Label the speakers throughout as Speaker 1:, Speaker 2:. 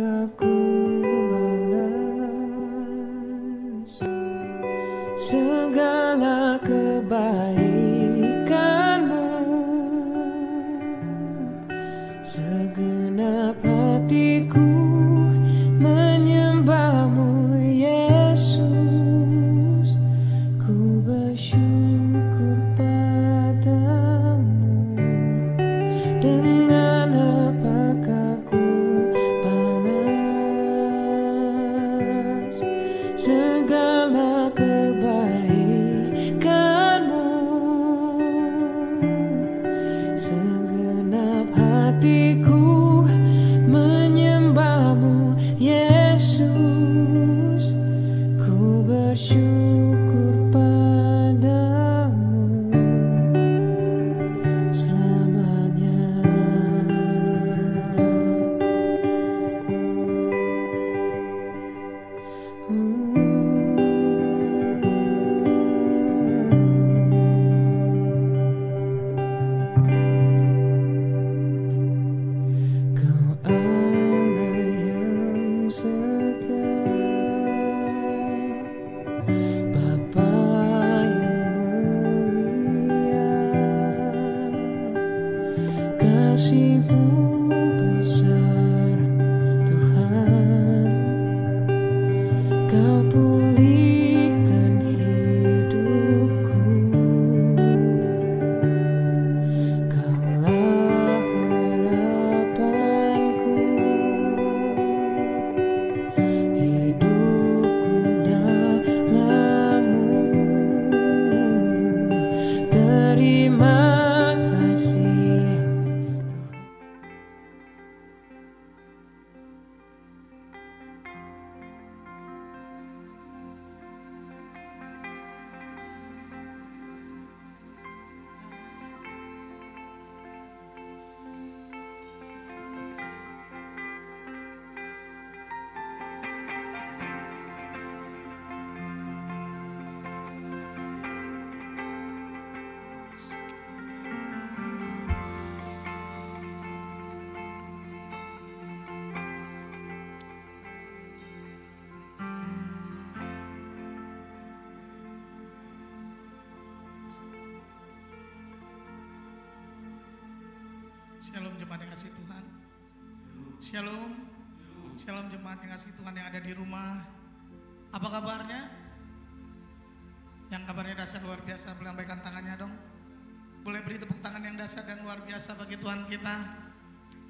Speaker 1: apakah ku balas segala kebaikanmu? Segenap hatiku menyembahmu, Yesus. Ku bersyukur padamu. Dengan apakah ku balas segala kebaikanmu? Segenap hatiku menyembahmu, Yesus. Ku bersyukur padamu selamanya. Kau Allah yang setia, Bapa yang mulia, kasih-Mu besar Tuhan. Kau pulihkan hidupku, Kaulah harapanku, hidupku dalam-Mu. Terima kasih
Speaker 2: Shalom jemaat yang kasih Tuhan. Shalom. Shalom jemaat yang kasih Tuhan yang ada di rumah. Apa kabarnya? Yang kabarnya dahsyat luar biasa, boleh lambaikan tangannya dong. Boleh beri tepuk tangan yang dahsyat dan luar biasa bagi Tuhan kita.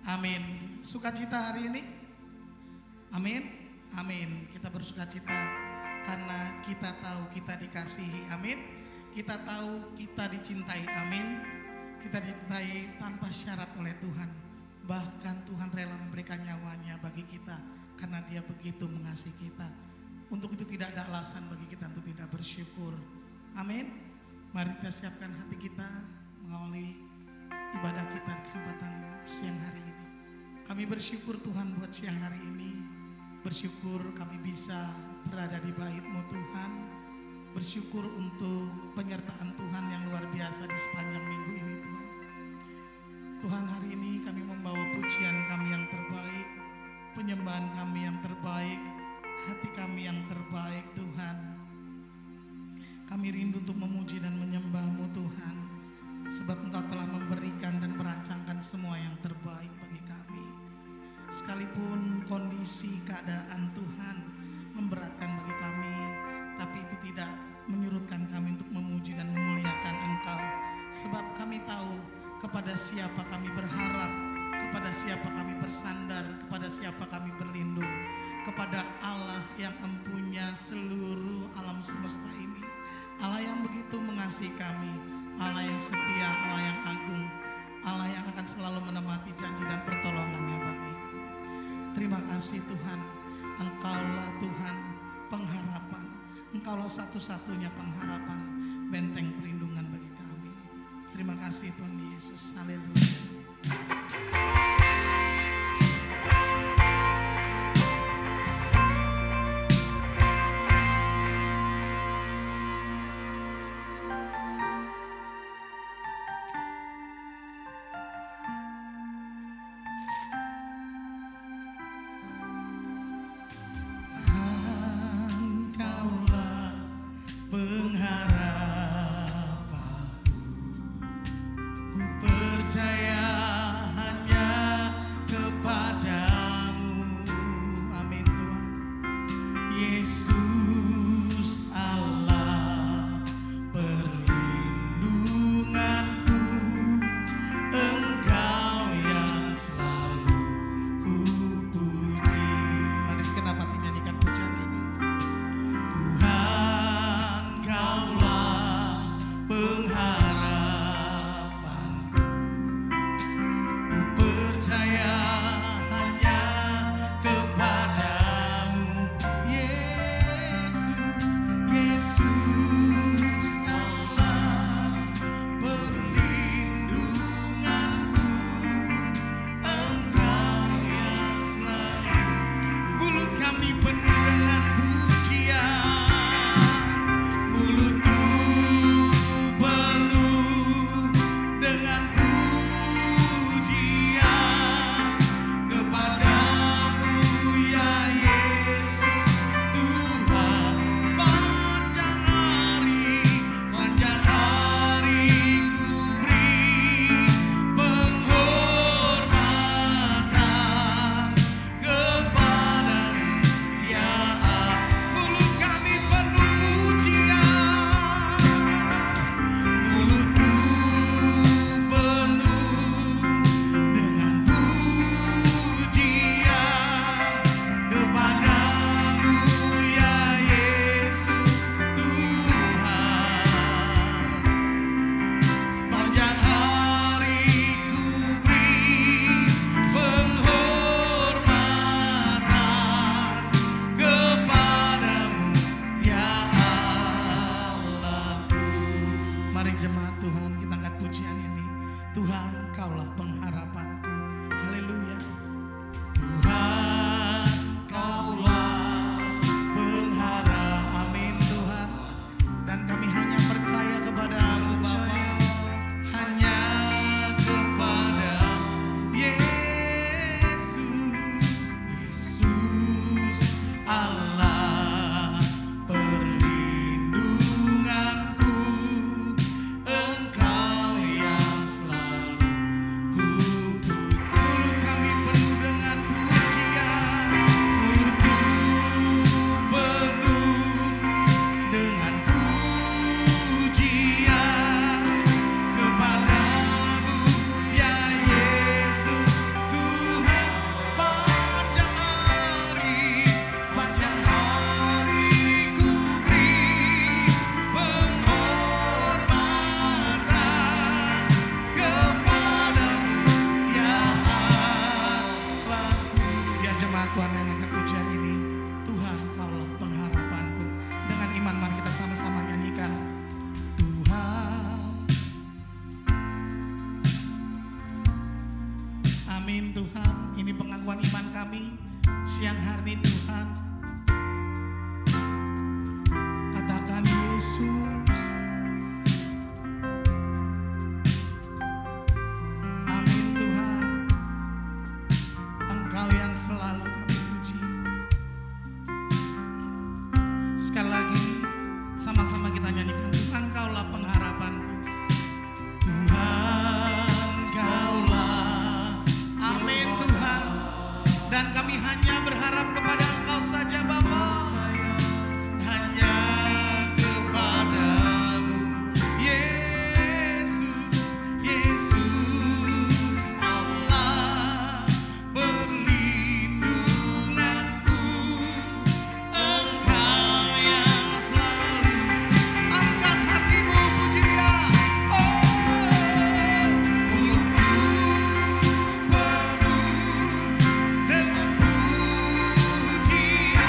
Speaker 2: Amin. Sukacita hari ini? Amin. Amin. Kita bersukacita karena kita tahu kita dikasihi. Amin. Kita tahu kita dicintai. Amin. Kita dicintai tanpa syarat oleh Tuhan. Bahkan Tuhan rela memberikan nyawanya bagi kita karena Dia begitu mengasihi kita. Untuk itu tidak ada alasan bagi kita untuk tidak bersyukur. Amin. Mari kita siapkan hati kita mengawali ibadah kita di kesempatan siang hari ini. Kami bersyukur Tuhan buat siang hari ini. Bersyukur kami bisa berada di bait-Mu Tuhan. Bersyukur untuk penyertaan Tuhan yang luar biasa di sepanjang minggu ini Tuhan. Tuhan, hari ini kami membawa pujian kami yang terbaik, penyembahan kami yang terbaik, hati kami yang terbaik Tuhan. Kami rindu untuk memuji dan menyembah-Mu Tuhan, sebab Engkau telah memberikan dan merancangkan semua yang terbaik bagi kami. Sekalipun kondisi keadaan Tuhan memberatkan bagi kami, tapi itu tidak menyurutkan kami untuk memuji dan memuliakan Engkau. Sebab kami tahu kepada siapa kami berharap, kepada siapa kami bersandar, kepada siapa kami berlindung. Kepada Allah yang empunya seluruh alam semesta ini. Allah yang begitu mengasihi kami, Allah yang setia, Allah yang agung, Allah yang akan selalu menepati janji dan pertolongannya bagi kami. Terima kasih Tuhan, Engkaulah Tuhan pengharapan. Engkaulah satu-satunya pengharapan, benteng perlindungan bagi kami. Terima kasih Tuhan Yesus. Haleluya. Tuhan yang angkat pujian ini. Tuhan kaulah pengharapanku. Dengan iman mari kita sama-sama nyanyikan. Tuhan. Amin Tuhan. Ini pengakuan iman kami siang hari ini Tuhan. Katakan Yesus. Amin Tuhan. Engkau yang selalu kami puji. Sekali lagi sama-sama kita nyanyikan. Tuhan kaulah pengharapanku. Tuhan kaulah. Amin Tuhan. Dan kami hanya berharap kepada Engkau saja Bapa. Hanya kepadamu Yesus, Yesus Allah perlindunganku. Engkau yang selalu. Angkat hatimu puji Dia. Oh, mulutku penuh dengan pujian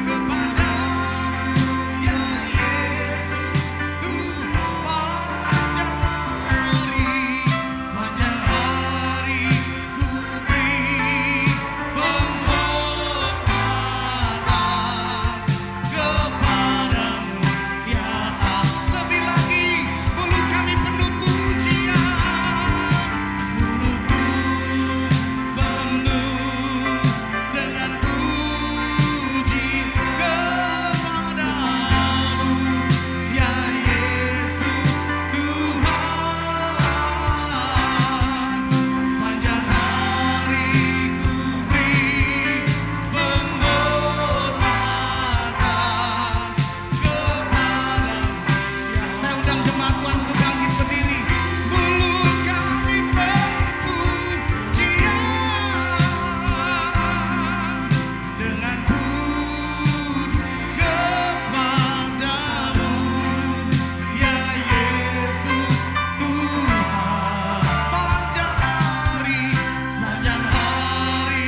Speaker 2: kepadamu ya Yesus. Tuh sepanjang hari ku beri penghormatan kepadamu ya Allah. Lebih lagi mulut kami penuh pujian, mulutku penuh dengan puji kepadamu ya Yesus Tuhan. Sepanjang hari ku beri penghormatan kepadamu ya. Saya undang jemaat Tuhan untuk bangkit berdiri. Mulut kami penuh pujian dengan puji kepadamu ya Yesus Tuhan. Sepanjang hari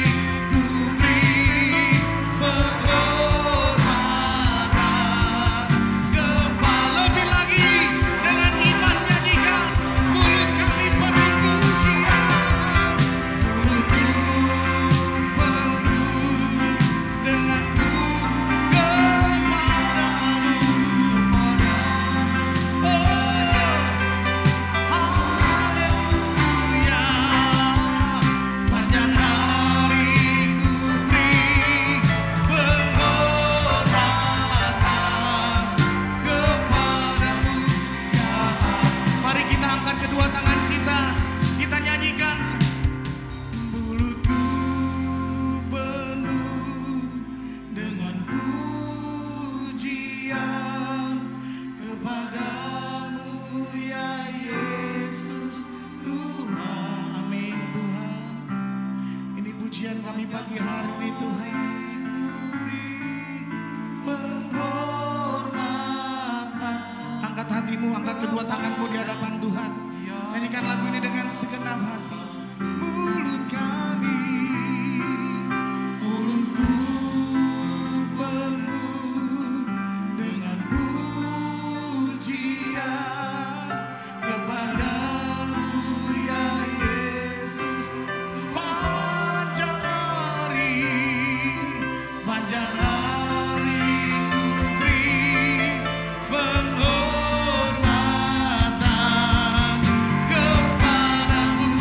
Speaker 2: ku beri penghormatan kepadamu. Lebih lagi dengan iman nyanyikan. Mulut kami penuh pujian, mulutku penuh dengan puji kepadamu. Haleluya. Sepanjang hari ku beri penghormatan kepadamu ya. Mari kita angkat kedua tangan kita. Kita nyanyikan. Mulutku penuh dengan pujian kepadamu ya Yesus Tuhan. Amin Tuhan. Ini pujian kami pagi hari ini Tuhan. Penghormatan. Angkat hatimu, angkat kedua tanganmu di hadapan Tuhan. Nyanyikan lagu ini dengan segenap hati. Mulut kami, mulutku penuh dengan pujian kepadamu ya Yesus. Sepanjang hari ku beri penghormatan kepadamu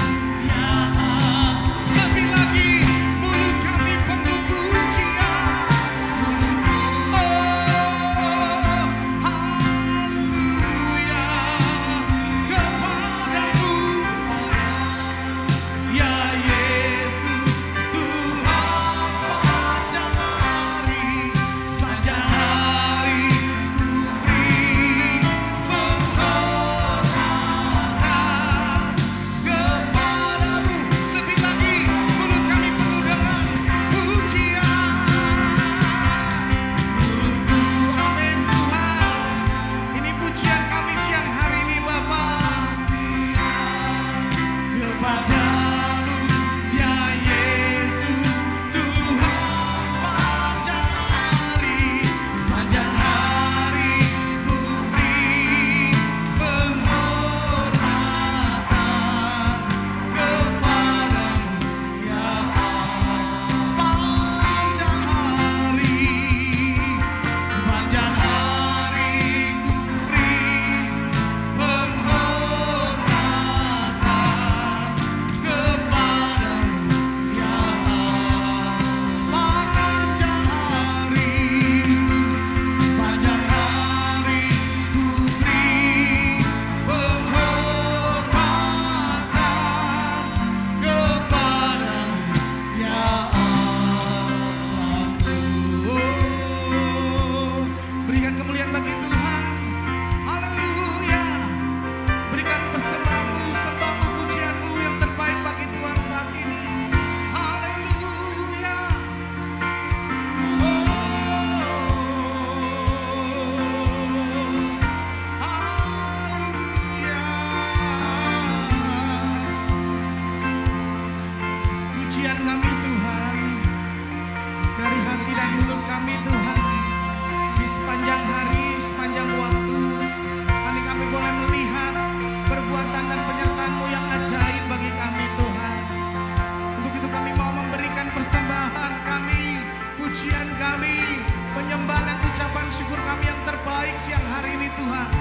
Speaker 2: pujian kami, penyembahan dan ucapan syukur kami yang terbaik siang hari ini Tuhan.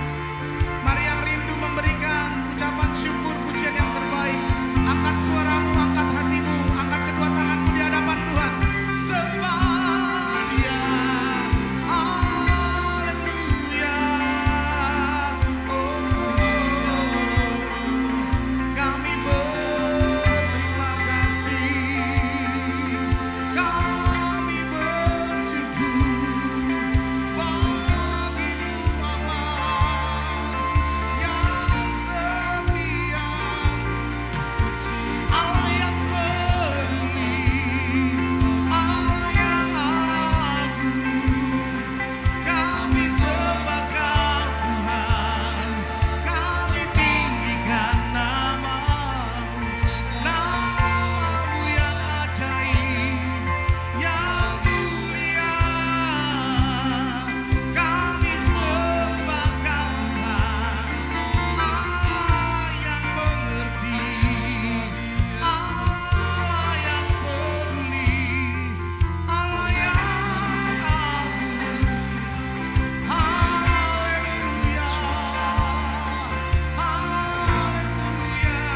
Speaker 2: Mari yang rindu memberikan ucapan syukur pujian yang terbaik. Angkat suaramu, angkat hatimu, angkat kedua tanganmu di hadapan Tuhan. Sembah Dia. Haleluya. Oh, kami berterima kasih. Kami bersyukur bagimu Allah yang setia, Allah yang peduli, Allah yang agung. Kami sembah Kau Tuhan, kami tinggikan nama-Mu, nama-Mu yang ajaib, yang mulia. Kami sembah Kau Tuhan, Allah yang mengerti, Allah yang peduli, Allah yang agung. Haleluya, haleluya.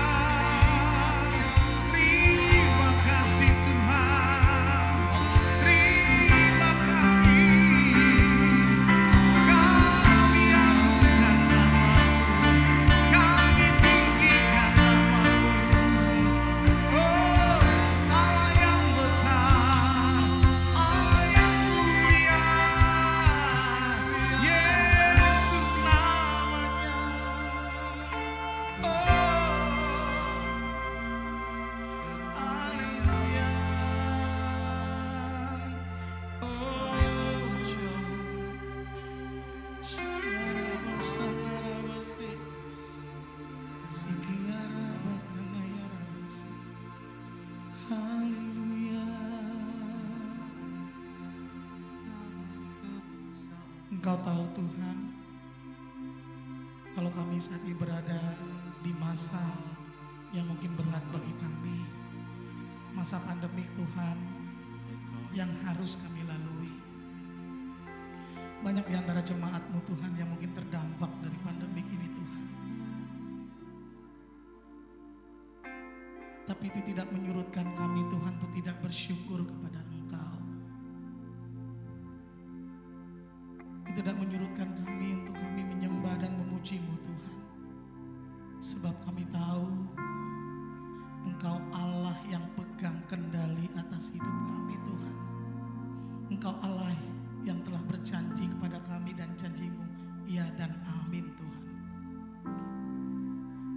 Speaker 2: Terima kasih Tuhan, terima kasih. Kami agungkan nama-Mu, kami tinggikan nama-Mu. Oh, Allah yang besar, Allah yang mulia, Yesus namanya. Oh, haleluya. Oh, Sikiara basana rabasi, Sikiara bakana ya rabasi. Haleluya. Engkau tahu Tuhan, kalau kami saat ini berada di masa yang mungkin berat bagi kami, masa pandemik Tuhan yang harus kami lalui. Banyak di antara jemaat-Mu Tuhan yang mungkin terdampak dari pandemik ini Tuhan. Tapi itu tidak menyurutkan kami Tuhan untuk tidak bersyukur kepada Engkau. Itu tidak menyurutkan kami untuk kami menyembah dan memuji-Mu Tuhan. Sebab kami tahu Engkau Allah yang pegang kendali atas hidup kami Tuhan. Engkau Allah yang telah berjanji kepada kami dan janji-Mu iya dan amin Tuhan.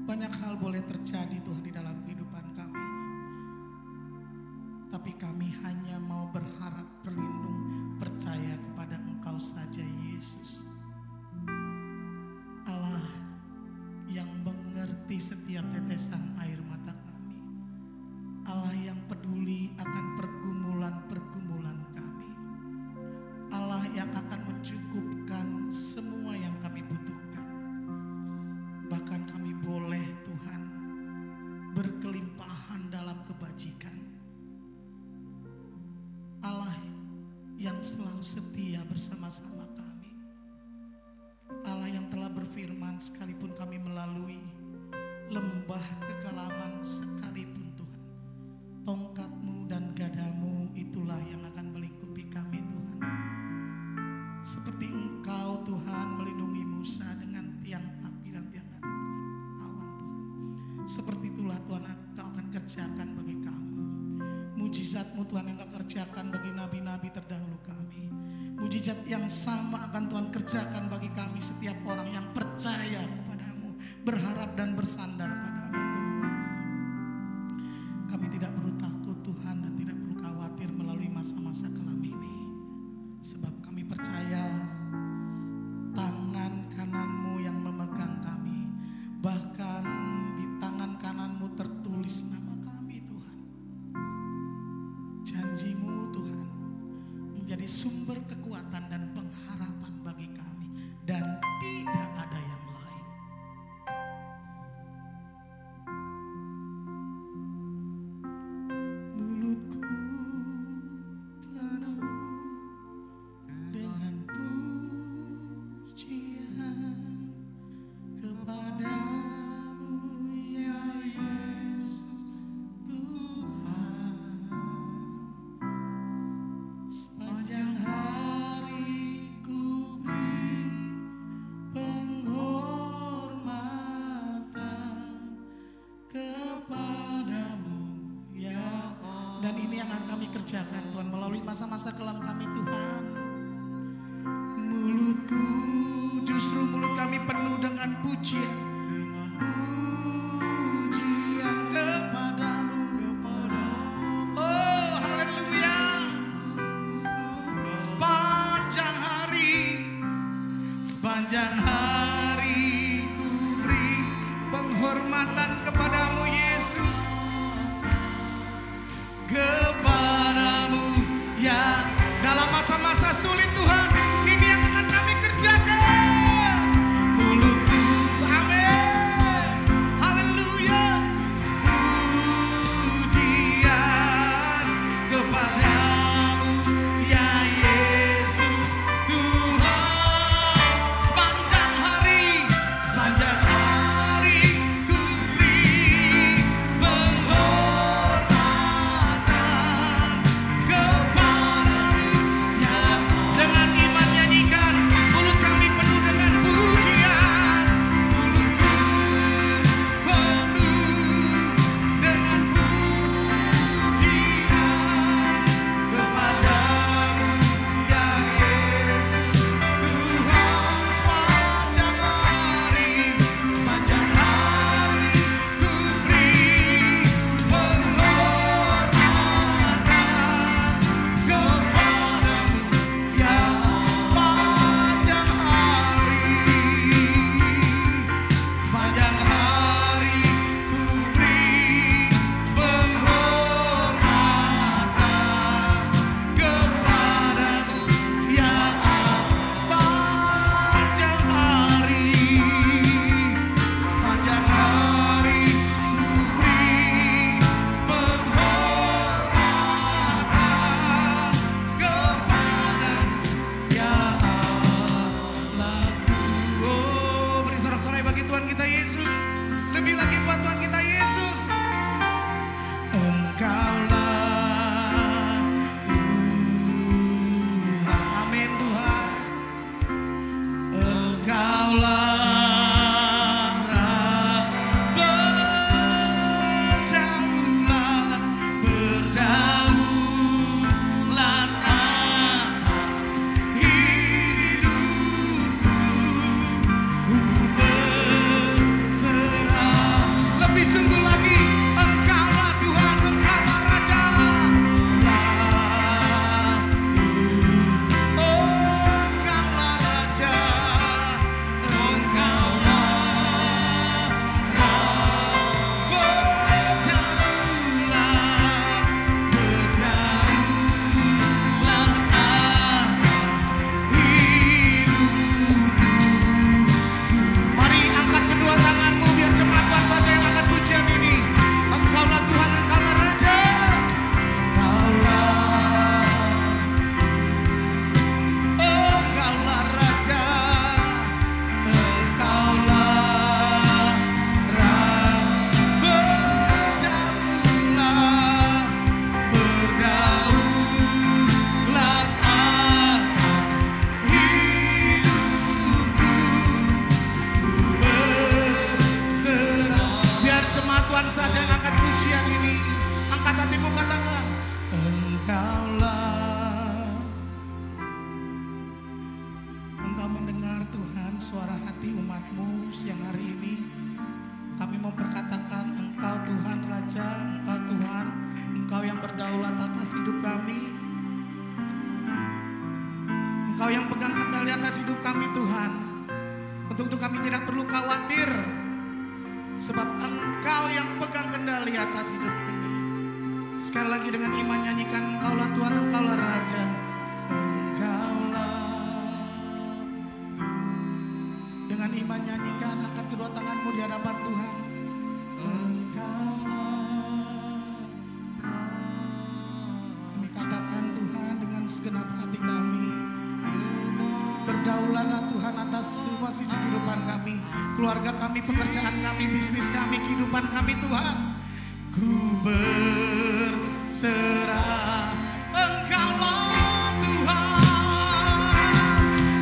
Speaker 2: Banyak hal boleh terjadi Tuhan di dalam kehidupan kami. Tapi kami hanya mau berharap, berlindung, percaya kepada Engkau saja Yesus. Allah yang mengerti setiap tetesan air mata kami. Allah yang peduli akan pergumulan-pergumulan kami. Allah yang akan mencukupkan semua yang kami butuhkan. Bahkan kami boleh Tuhan berkelimpahan dalam kebajikan. Allah yang selalu setia bersama-sama kami. Allah yang telah berfirman sekalipun kami melalui lembah kekelaman sekalipun Tuhan, tongkat-Mu dan gadamu itulah yang akan melingkupi kami Tuhan. Seperti Engkau Tuhan melindungi Musa dengan tiang api dan tiang awan Tuhan. Seperti itulah Tuhan Engkau akan kerjakan bagi kami. Mujizat-Mu Tuhan yang Engkau kerjakan bagi nabi-nabi terdahulu kami. Mujizat yang sama akan Tuhan kerjakan bagi kami setiap orang yang percaya kepada-Mu, berharap dan bersandar pada-Mu Tuhan. Kami tidak perlu takut Tuhan dan tidak perlu khawatir melalui masa-masa kelam ini. Sebab kami percaya tangan kanan-Mu yang memegang kami. Bahkan di tangan kanan-Mu tertulis nama kami Tuhan. Janji-Mu Tuhan menjadi sumber kekuatan dan pengharapan bagi kami. Dan tidak ada yang lain. masa-masa sulit Tuhan, ini yang akan kami kerjakan. Mulutku, amin. Haleluya. Pujian kepadamu ya Yesus Tuhan. Sepanjang hari ku beri penghormatan kepadamu ya. Dengan iman nyanyikan, mulut kami penuh dengan pujian. Mulutku penuh dengan pujian kepadamu ya Yesus Tuhan. Sepanjang hari ku beri penghormatan kepadamu ya. Sepanjang hari ku beri penghormatan kepadamu ya. Sepanjang hari ku beri penghormatan kepadamu ya Allahku. Oh, beri sorak-sorai bagi Tuhan kita Yesus. Lebih lagi buat Tuhan kita Yesus. Engkaulah Tuhan. Amin Tuhan. Engkaulah berdaulat atas hidupku. Ku berserah. Lebih sungguh lagi, Engkaulah Tuhan, Engkaulah Raja. Engkaulah Raja, Engkaulah berdaulat atas hidupku. Mari angkat kedua tanganmu, biar jemaat Tuhan saja yang angkat pujian ini. Engkaulah Tuhan, Engkaulah Raja. Engkaulah Raja, Engkaulah berdaulat atas hidupku. Berserah. Biar jemaat Tuhan saja yang angkat pujian ini. Angkat hatimu, katakan Engkaulah. Engkau mendengar Tuhan suara hati umatmu siang hari ini. Kami mau perkatakan Engkau Tuhan Raja, Engkau Tuhan, Engkau yang berdaulat atas hidup kami. Engkau yang pegang kendali atas hidup kami Tuhan. Untuk itu kami tidak perlu khawatir, sebab Engkau yang pegang kendali atas hidup ini. Sekali lagi dengan iman nyanyikan, Engkaulah Tuhan, Engkaulah Raja. Engkaulah. Dengan iman nyanyikan, angkat kedua tanganmu di hadapan Tuhan. Kami katakan Tuhan dengan segenap hati kami, berdaulatlah Tuhan atas semua sisi kehidupan kami, keluarga kami, pekerjaan kami, bisnis kami, kehidupan kami Tuhan. Ku berserah. Engkaulah Tuhan,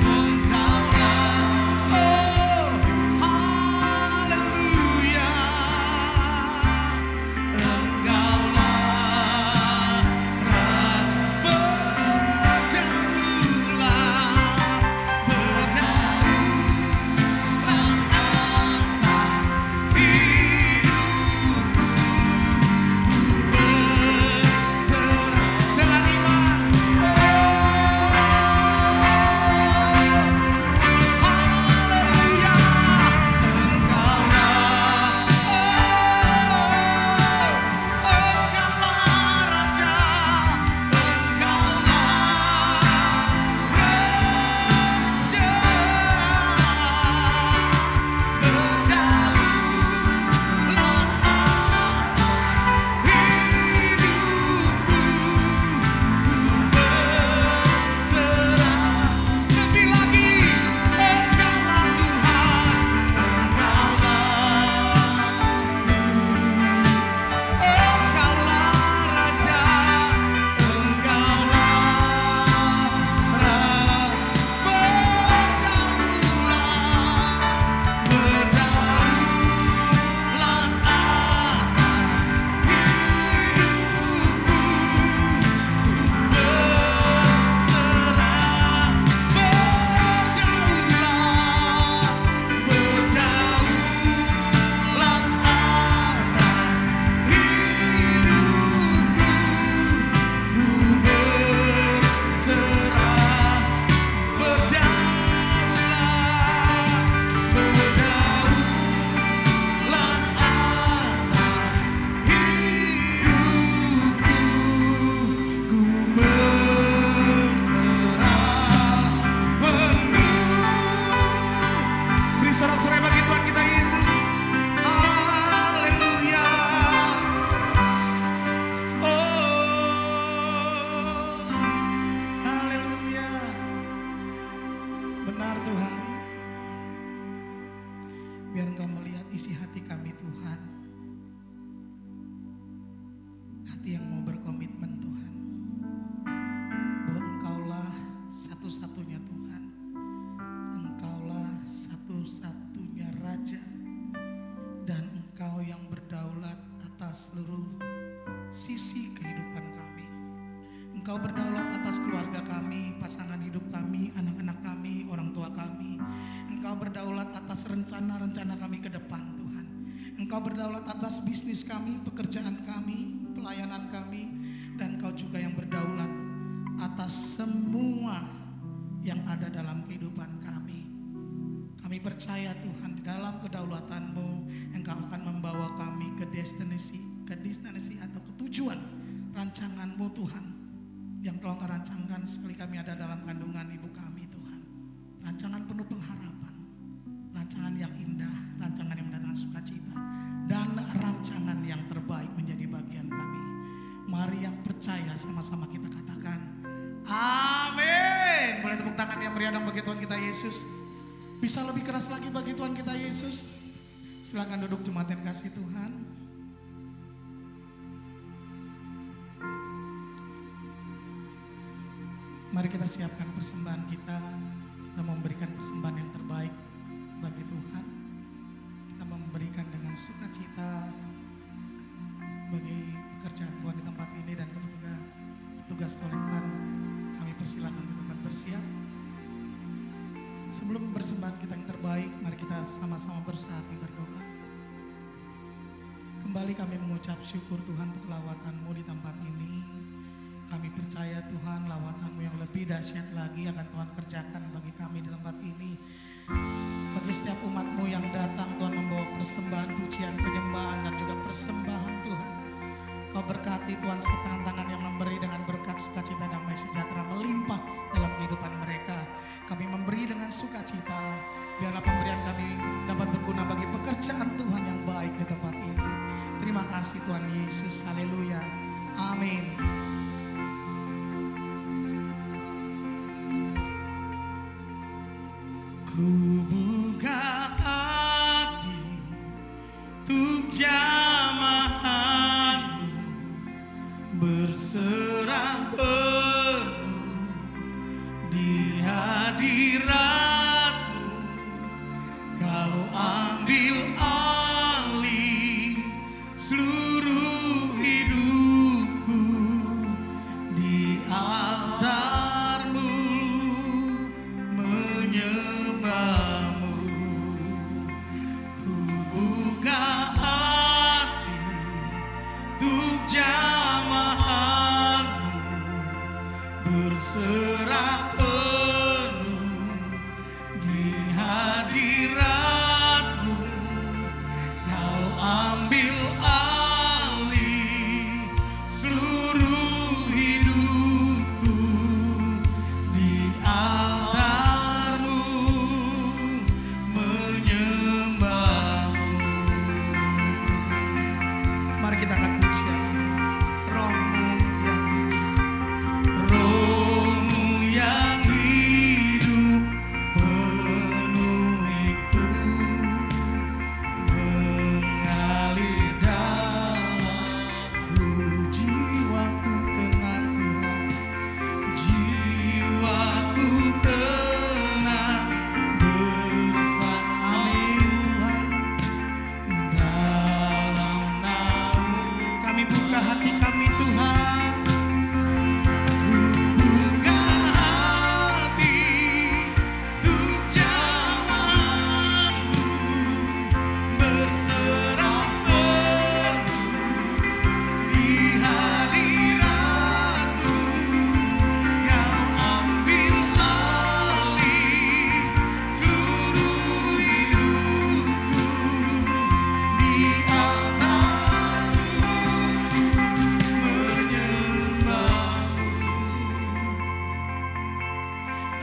Speaker 2: Engkaulah, oh haleluya. Engkaulah berdaulat atas hidupku. Ku berserah. Dengan iman, Engkau berdaulat atas keluarga kami, pasangan hidup kami, anak-anak kami, orang tua kami. Engkau berdaulat atas rencana-rencana kami ke depan Tuhan. Engkau berdaulat atas bisnis kami, pekerjaan kami, pelayanan kami. Dan Engkau juga yang berdaulat atas semua yang ada dalam kehidupan kami. Kami percaya Tuhan, di dalam kedaulatan-Mu Engkau akan membawa kami ke destinasi atau ke tujuan rancangan-Mu Tuhan, yang telah Engkau rancangkan sekali kami ada dalam kandungan ibu kami Tuhan. Rancangan penuh pengharapan, rancangan yang indah, rancangan yang mendatangkan sukacita, dan rancangan yang terbaik menjadi bagian kami. Mari yang percaya sama-sama kita katakan amin. Boleh tepuk tangan yang meriah bagi Tuhan kita Yesus. Bisa lebih keras lagi bagi Tuhan kita Yesus. Silakan duduk jemaat yang kasih Tuhan. Mari kita siapkan persembahan kita. Kita memberikan persembahan yang terbaik bagi Tuhan. Kita memberikan dengan sukacita bagi pekerjaan Tuhan di tempat ini, dan ketika petugas kolektan kami persilakan untuk dapat bersiap. Sebelum persembahan kita yang terbaik, mari kita sama-sama bersatu berdoa. Kembali kami mengucap syukur Tuhan untuk lawatan-Mu di tempat ini. Kami percaya Tuhan, lawatan-Mu yang lebih dahsyat lagi akan Tuhan kerjakan bagi kami di tempat ini. Bagi setiap umat-Mu yang datang, Tuhan membawa persembahan pujian, penyembahan, dan juga persembahan Tuhan. Kau berkati Tuhan setiap tangan-tangan yang memberi dengan berkat sukacita, damai sejahtera melimpah dalam kehidupan mereka. Kami memberi dengan sukacita, biarlah pemberian kami dapat berguna bagi pekerjaan Tuhan yang baik di tempat ini. Terima kasih Tuhan Yesus, haleluya, amin. Ku buka hati untuk jamahan-Mu, berserah penuh di hadirat-Mu. Kau ambil alih seluruh hidupku, di altar-Mu menyembah-Mu. Ku buka hati untuk jamahan-Mu, berserah penuh di hadirat-Mu. Kau ambil alih seluruh hidupku, di altar-Mu menyembah-Mu. Mari kita angkat pujian. Roh-Mu yang hidup, Roh-Mu yang hidup penuhiku, mengalir dalamku. Jiwaku tenang Tuhan, jiwaku tenang bersama Tuhan. Dalam naung kami buka hati kami Tuhan. Ku buka hati untuk jamahan-Mu, berserah penuh di hadirat-Mu. Kau ambil alih seluruh hidupku, di altar-Mu menyembah-Mu.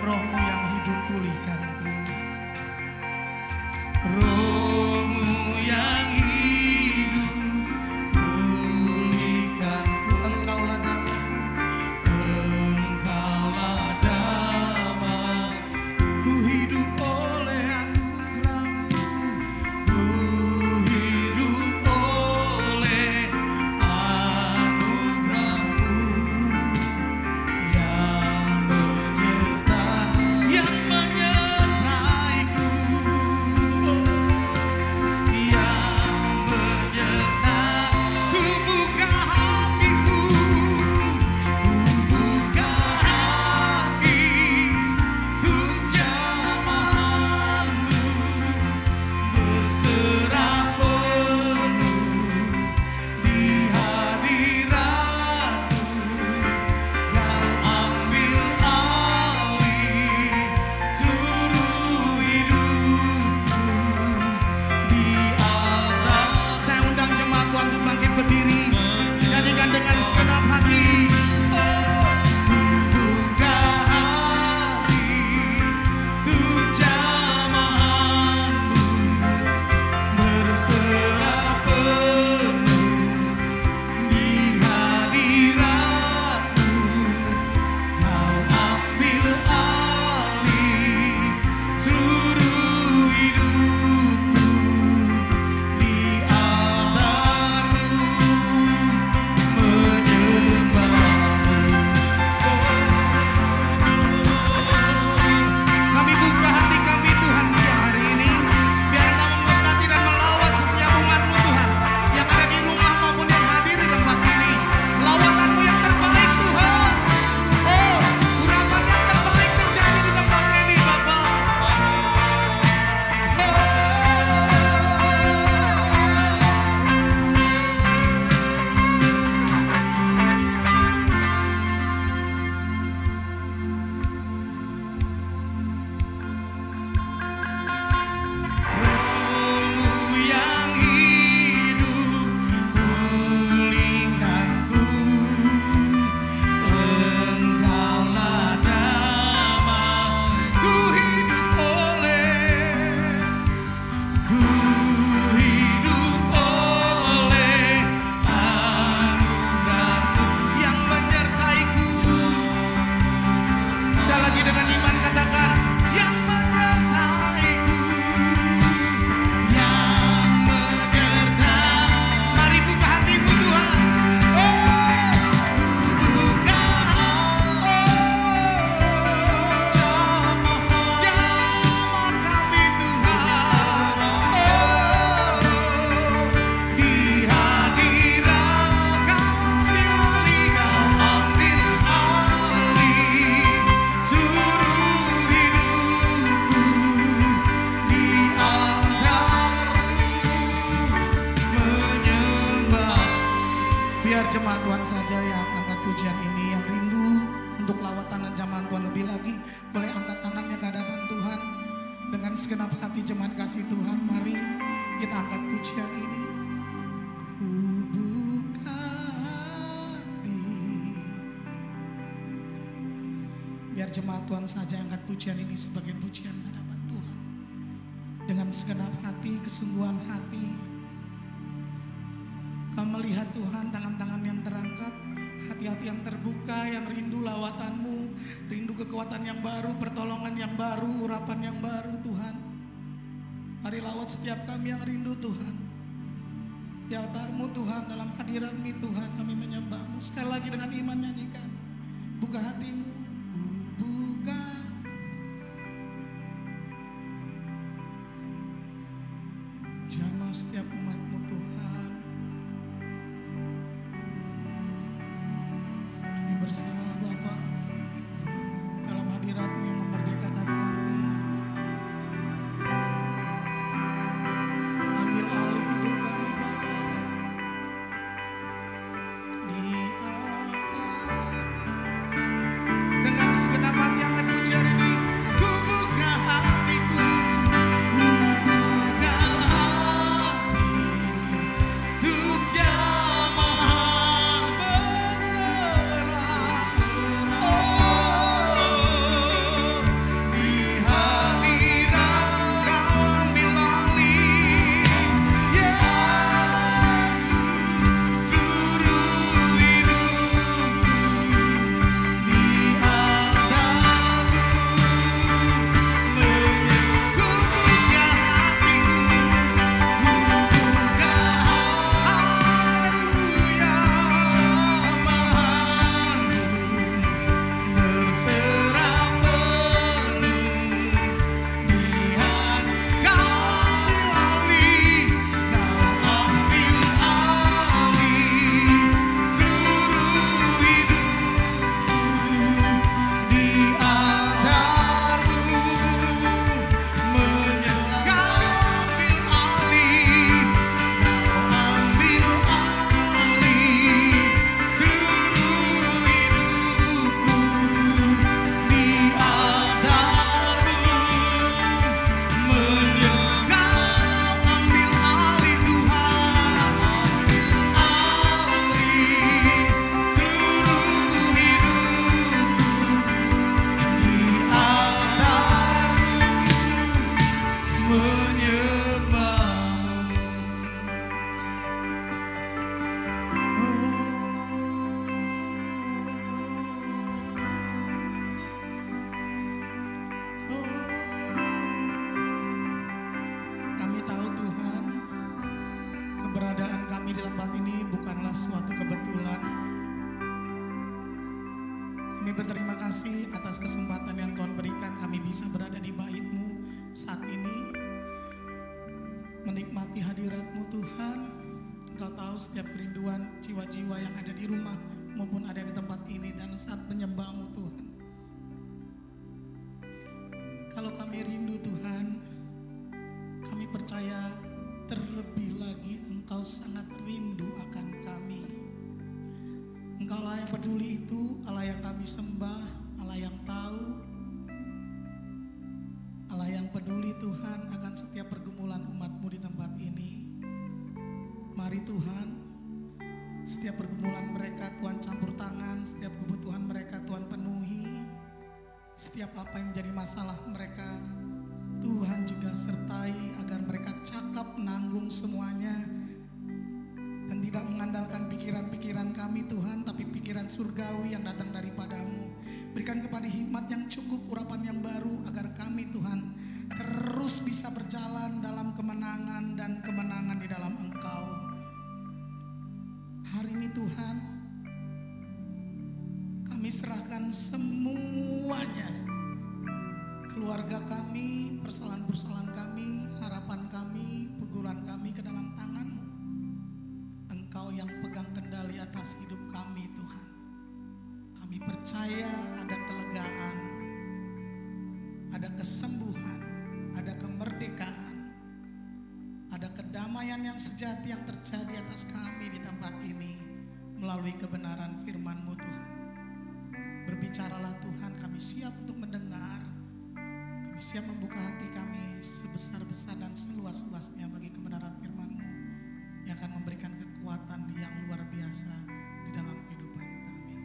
Speaker 2: Roh-Mu yang hidup pulihkanku, Roh-Mu yang hidup pulihkanku. Engkaulah damai, Engkaulah damai. Ku hidup oleh anugerah-Mu, ku hidup oleh anugerah-Mu yang menyertaiku. Biar jemaat Tuhan saja yang angkat pujian ini sebagai pujian di hadapan Tuhan. Dengan segenap hati, kesungguhan hati. Kau melihat Tuhan tangan-tangan yang terangkat, hati-hati yang terbuka, yang rindu lawatanmu, rindu kekuatan yang baru, pertolongan yang baru, urapan yang baru Tuhan. Mari lawat setiap kami yang rindu Tuhan. Di altarmu Tuhan, dalam hadiratmu Tuhan kami menyembahmu. Sekali lagi dengan iman nyanyikan. Buka hatimu. Buka. Jamah setiap umatmu Tuhan. Kami berserah Bapa dalam hadiratmu yang memerdekakan kami. Ambil alih hidup kami Bapa. Di altar. Dengan segenap hati angkat pujian ini, ku buka hatiku, ku buka hati, untuk jamah berserah. Oh, di hadirat Kau ambil alih, Yesus, seluruh hidupku. Di altarmu ku buka hatiku, ku buka haleluya, jamahanmu berserah penuh. Di hadirat Kau ambil alih, Kau ambil alih seluruh hidupku. Di altarmu Kau ambil alih, Kau ambil alih seluruh hidupku. Di altarmu Kau ambil alih Tuhan, alih seluruh hidupku. Di altarmu menyembahmu. Kami tahu Tuhan, keberadaan kami di tempat ini bukanlah suatu kebetulan. Kami berterima kasih atas kesempatan yang Tuhan berikan, kami bisa berada di bait-Mu saat ini, menikmati hadirat-Mu Tuhan. Engkau tahu setiap kerinduan jiwa-jiwa yang ada di rumah maupun ada di tempat ini, dan saat menyembah-Mu Tuhan. Kalau kami rindu Tuhan, kami percaya terlebih lagi Engkau sangat rindu akan kami. Engkaulah yang peduli itu, Allah yang kami sembah, Allah yang tahu, Allah yang peduli Tuhan akan setiap pergumulan umat-Mu di tempat ini. Mari Tuhan, setiap pergumulan mereka Tuhan campur tangan, setiap kebutuhan mereka Tuhan penuhi, setiap apa yang menjadi masalah mereka Tuhan juga sertai agar mereka cakap menanggung semuanya dan tidak mengandalkan pikiran-pikiran kami Tuhan, tapi pikiran surgawi yang datang daripada-Mu. Berikan kepada hikmat yang cukup, urapan yang baru agar kami Tuhan terus bisa berjalan dalam kemenangan dan kemenangan di dalam Engkau. Hari ini Tuhan, kami serahkan semuanya, keluarga kami, persoalan-persoalan kami, harapan kami, peguran kami ke dalam tangan-Mu. Engkau yang pegang kendali atas hidup kami Tuhan. Kami percaya ada kelegaan, ada kesembuhan, ada kemerdekaan, ada kedamaian yang sejati yang terjadi atas kami di tempat ini melalui kebenaran firman-Mu Tuhan. Berbicaralah Tuhan, kami siap untuk mendengar. Kami siap membuka hati kami sebesar-besar dan seluas-luasnya bagi kebenaran firman-Mu yang akan memberikan kekuatan yang luar biasa di dalam kehidupan kami.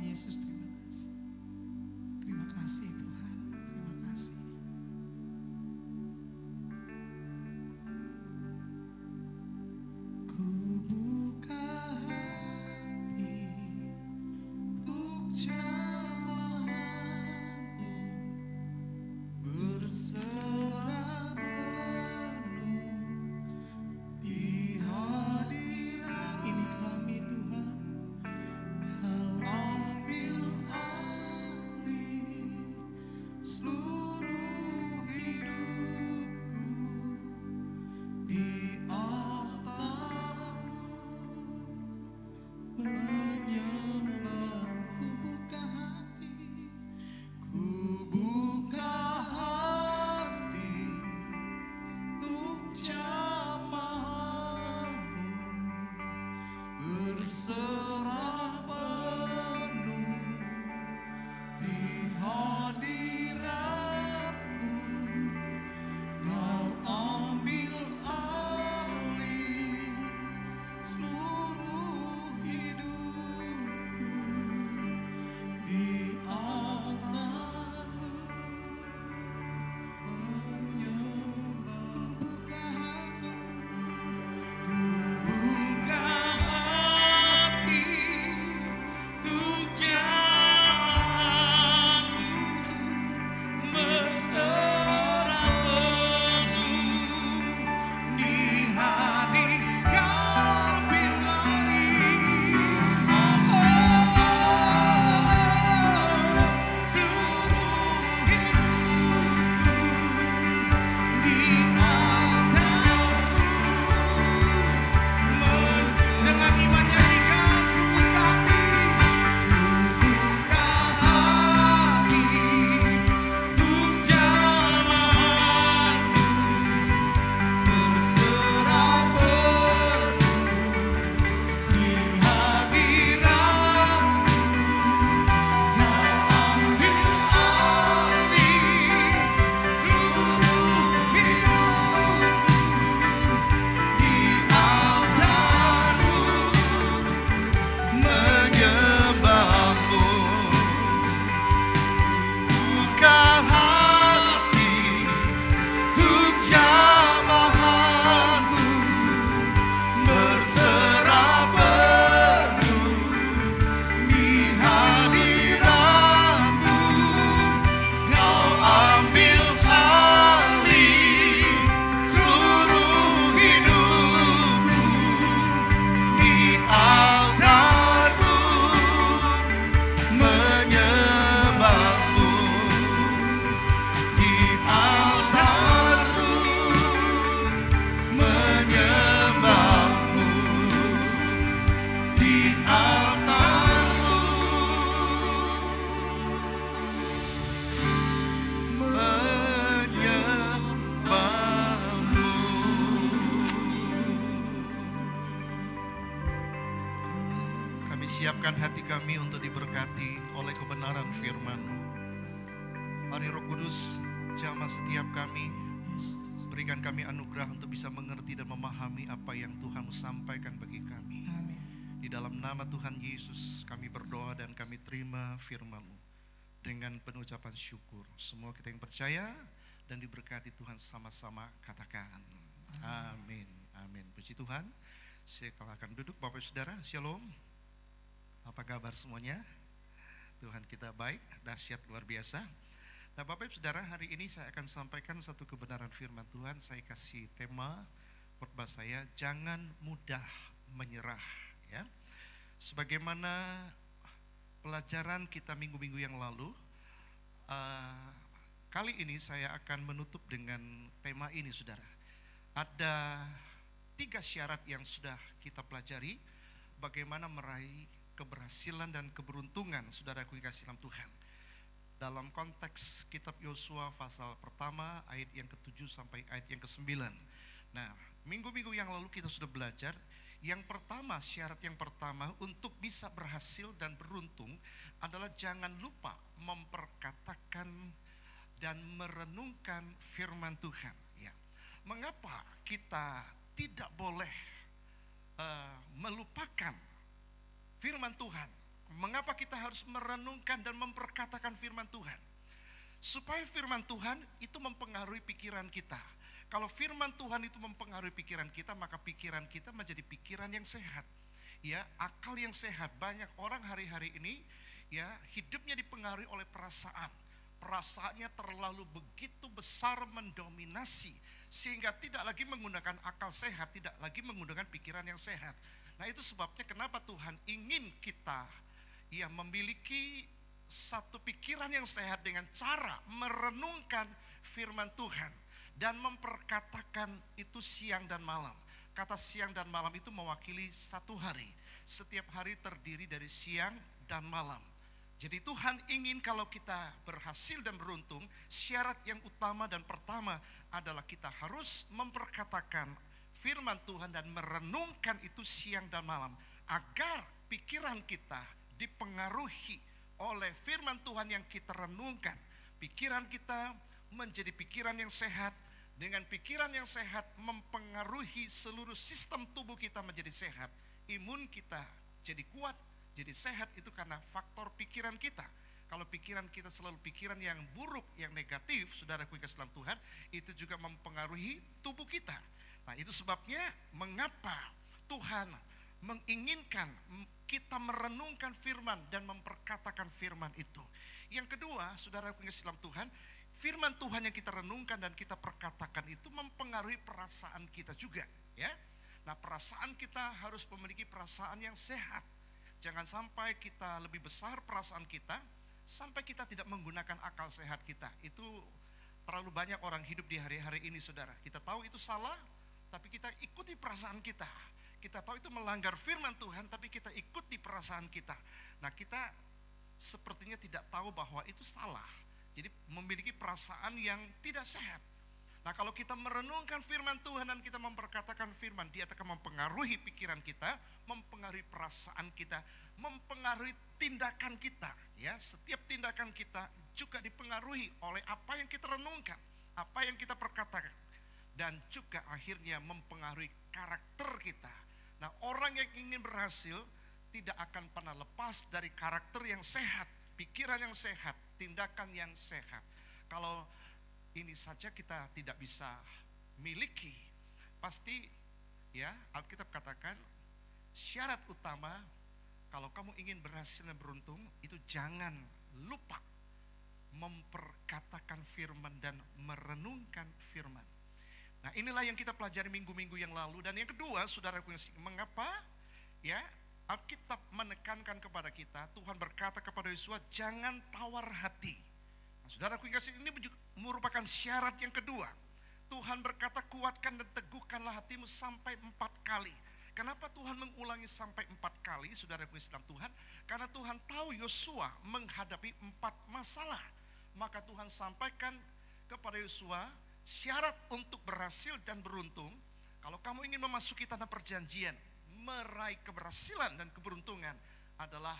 Speaker 2: Yesus, terima kasih. Terima kasih Tuhan, terima kasih. Ku buka hati untuk jamahan-Mu, berserah penuh di hadirat ini kami Tuhan. Kau ambil alih seluruh hidupku di altar-Mu, menyembah. Ku buka hati untuk jamahan-Mu, berserah penuh di hadirat-Mu. Kau ambil alih seluruh hidupku di altar-Mu, menyembah. Ku buka hatiku, ku buka hati untuk jamahan-Mu, berserah penuh di hadirat. Kau ambil alih seluruh hidupku di altar-Mu. Dengan iman nyanyikan, ku buka hati, ku buka hati untuk jamahan-Mu, berserah penuh di hadirat-Mu. Kau ambil alih seluruh hidupku di altar-Mu, menyembah-Mu. Buka hati untuk jamahan-Mu, berserah penuh di hadirat-Mu. Kau ambil alih seluruh hidupku di altar-Mu, menyembah-Mu di altar-Mu, menyembah-Mu di altar-Mu, menyembah-Mu. Kami siapkan hati kami untuk diberkati oleh kebenaran firman-Mu. Mari Roh Kudus jamah setiap kami, berikan kami anugerah untuk bisa mengerti dan memahami apa yang Tuhan sampaikan bagi kami.
Speaker 3: Amin.
Speaker 2: Di dalam nama Tuhan Yesus kami berdoa dan kami terima firman-Mu dengan penuh ucapan syukur. Semua kita yang percaya dan diberkati Tuhan sama-sama katakan amin. Amin. Puji Tuhan. Silakan duduk Bapak Ibu Saudara. Shalom. Apa kabar semuanya? Tuhan kita baik, dahsyat, luar biasa. Nah Bapak Ibu Saudara, hari ini saya akan sampaikan satu kebenaran firman Tuhan. Saya kasih tema khotbah saya, jangan mudah menyerah. Ya, sebagaimana pelajaran kita minggu-minggu yang lalu, kali ini saya akan menutup dengan tema ini, saudara. Ada 3 syarat yang sudah kita pelajari, bagaimana meraih keberhasilan dan keberuntungan, saudaraku yang kasih dalam Tuhan. Dalam konteks kitab Yosua pasal pertama ayat yang ke-7 sampai ayat yang ke-9. Nah, minggu-minggu yang lalu kita sudah belajar. Yang pertama, syarat yang pertama untuk bisa berhasil dan beruntung adalah jangan lupa memperkatakan dan merenungkan firman Tuhan. Ya. Mengapa kita tidak boleh melupakan firman Tuhan
Speaker 3: Mengapa kita harus merenungkan dan memperkatakan firman Tuhan? Supaya firman Tuhan itu mempengaruhi pikiran kita. Kalau firman Tuhan itu mempengaruhi pikiran kita, maka pikiran kita menjadi pikiran yang sehat. Ya, akal yang sehat. Banyak orang hari-hari ini ya hidupnya dipengaruhi oleh perasaan. Perasaannya terlalu begitu besar mendominasi sehingga tidak lagi menggunakan akal sehat, tidak lagi menggunakan pikiran yang sehat. Nah, itu sebabnya kenapa Tuhan ingin kita ya memiliki satu pikiran yang sehat dengan cara merenungkan firman Tuhan dan memperkatakan itu siang dan malam. Kata siang dan malam itu mewakili satu hari. Setiap hari terdiri dari siang dan malam. Jadi Tuhan ingin kalau kita berhasil dan beruntung, syarat yang utama dan pertama adalah kita harus memperkatakan firman Tuhan dan merenungkan itu siang dan malam. Agar pikiran kita dipengaruhi oleh firman Tuhan yang kita renungkan. Pikiran kita menjadi pikiran yang sehat. Dengan pikiran yang sehat mempengaruhi seluruh sistem tubuh kita menjadi sehat. Imun kita jadi kuat, jadi sehat itu karena faktor pikiran kita. Kalau pikiran kita selalu pikiran yang buruk, yang negatif, saudaraku yang dalam Tuhan, itu juga mempengaruhi tubuh kita. Nah, itu sebabnya mengapa Tuhan menginginkan kita merenungkan firman dan memperkatakan firman itu. Yang kedua, saudaraku yang dalam Tuhan, firman Tuhan yang kita renungkan dan kita perkatakan itu mempengaruhi perasaan kita juga, ya. Nah, perasaan kita harus memiliki perasaan yang sehat. Jangan sampai kita lebih besar perasaan kita sampai kita tidak menggunakan akal sehat kita. Itu terlalu banyak orang hidup di hari-hari ini, saudara. Kita tahu itu salah, tapi kita ikuti perasaan kita. Kita tahu itu melanggar firman Tuhan, tapi kita ikuti perasaan kita. Nah, kita sepertinya tidak tahu bahwa itu salah. Jadi memiliki perasaan yang tidak sehat. Nah, kalau kita merenungkan firman Tuhan dan kita memperkatakan firman, dia akan mempengaruhi pikiran kita, mempengaruhi perasaan kita, mempengaruhi tindakan kita. Ya, setiap tindakan kita juga dipengaruhi oleh apa yang kita renungkan, apa yang kita perkatakan, dan juga akhirnya mempengaruhi karakter kita. Nah, orang yang ingin berhasil tidak akan pernah lepas dari karakter yang sehat, pikiran yang sehat, tindakan yang sehat. Kalau ini saja kita tidak bisa miliki, pasti ya Alkitab katakan syarat utama kalau kamu ingin berhasil dan beruntung itu jangan lupa memperkatakan firman dan merenungkan firman. Nah, inilah yang kita pelajari minggu-minggu yang lalu. Dan yang kedua, saudaraku, mengapa ya Alkitab menekankan kepada kita, Tuhan berkata kepada Yosua, jangan tawar hati. Nah, saudaraku kasih, ini merupakan syarat yang kedua. Tuhan berkata, kuatkan dan teguhkanlah hatimu sampai 4 kali. Kenapa Tuhan mengulangi sampai 4 kali, saudaraku Islam Tuhan? Karena Tuhan tahu Yosua menghadapi 4 masalah. Maka Tuhan sampaikan kepada Yosua, syarat untuk berhasil dan beruntung, kalau kamu ingin memasuki tanah perjanjian, meraih keberhasilan dan keberuntungan adalah